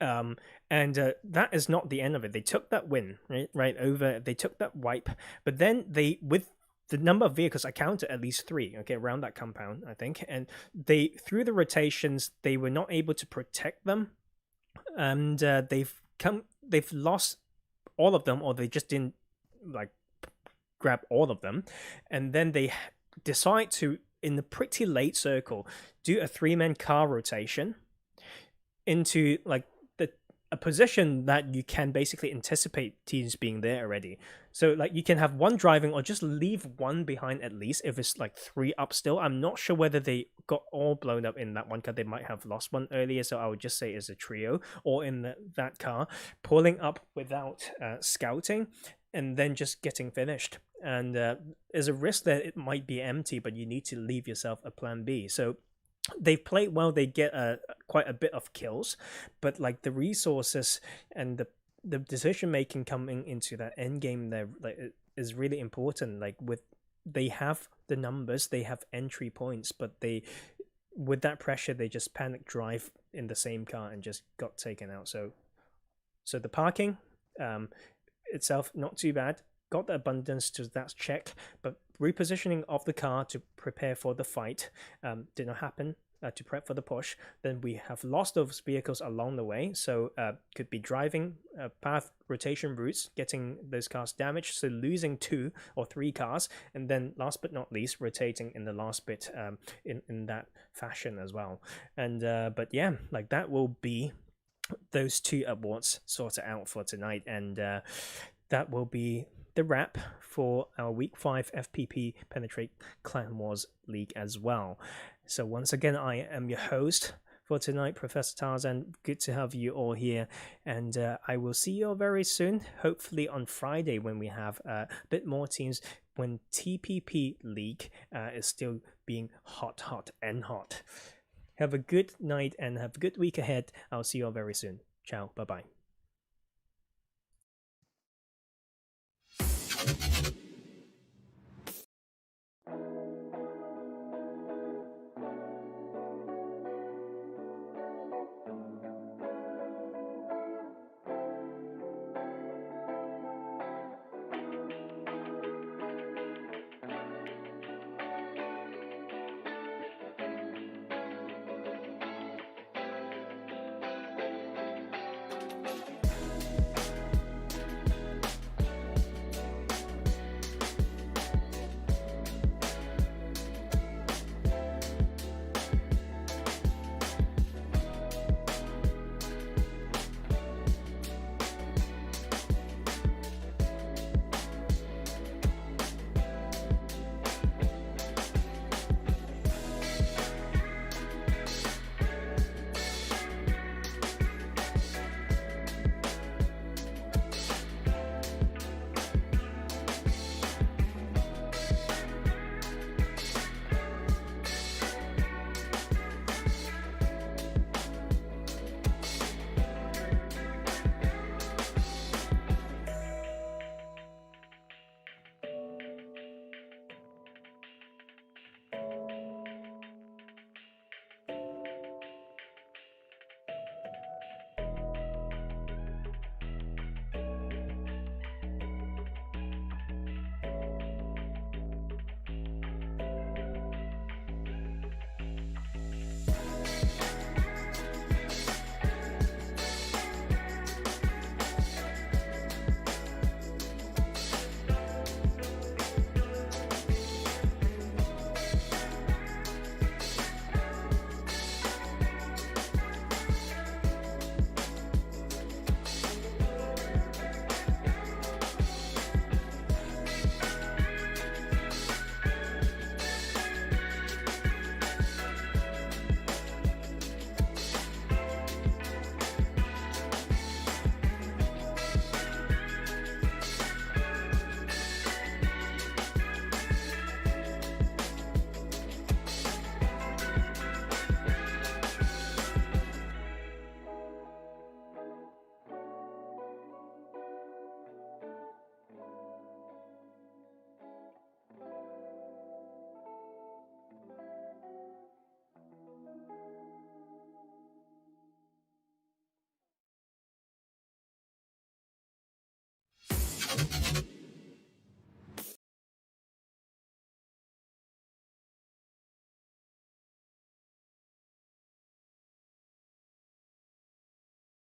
And that is not the end of it. They took that win right over, they took that wipe, but then they, with the number of vehicles, I counted at least 3, okay, around that compound, I think, and they, through the rotations, they were not able to protect them, and they've lost all of them, or they just didn't like grab all of them, and then they decide to, in the pretty late circle, do a 3-man car rotation into like a position that you can basically anticipate teams being there already. So like you can have one driving or just leave one behind at least if it's like three up still. I'm not sure whether they got all blown up in that one car. They might have lost one earlier, so I would just say it's a trio or in that car pulling up without scouting and then just getting finished. And there's a risk that it might be empty, but you need to leave yourself a plan B. So they've played well. They get quite a bit of kills, but like the resources and the decision making coming into that end game there like is really important. Like with they have the numbers, they have entry points, but they with that pressure they just panic drive in the same car and just got taken out. So the parking itself not too bad. Got the abundance to that check, but repositioning of the car to prepare for the fight did not happen. To prep for the push, then we have lost those vehicles along the way. So could be driving path rotation routes, getting those cars damaged, so losing 2 or 3 cars, and then last but not least, rotating in the last bit in that fashion as well. And but yeah, like that will be those 2 awards sorted out for tonight, and that will be the wrap for our week 5 FPP Penetrate Clan Wars League as well. So once again, I am your host for tonight, Professor Tarzan. Good to have you all here, and I will see you all very soon, hopefully on Friday when we have a bit more teams, when TPP League is still being hot. Have a good night and have a good week ahead. I'll see you all very soon. Ciao, bye-bye.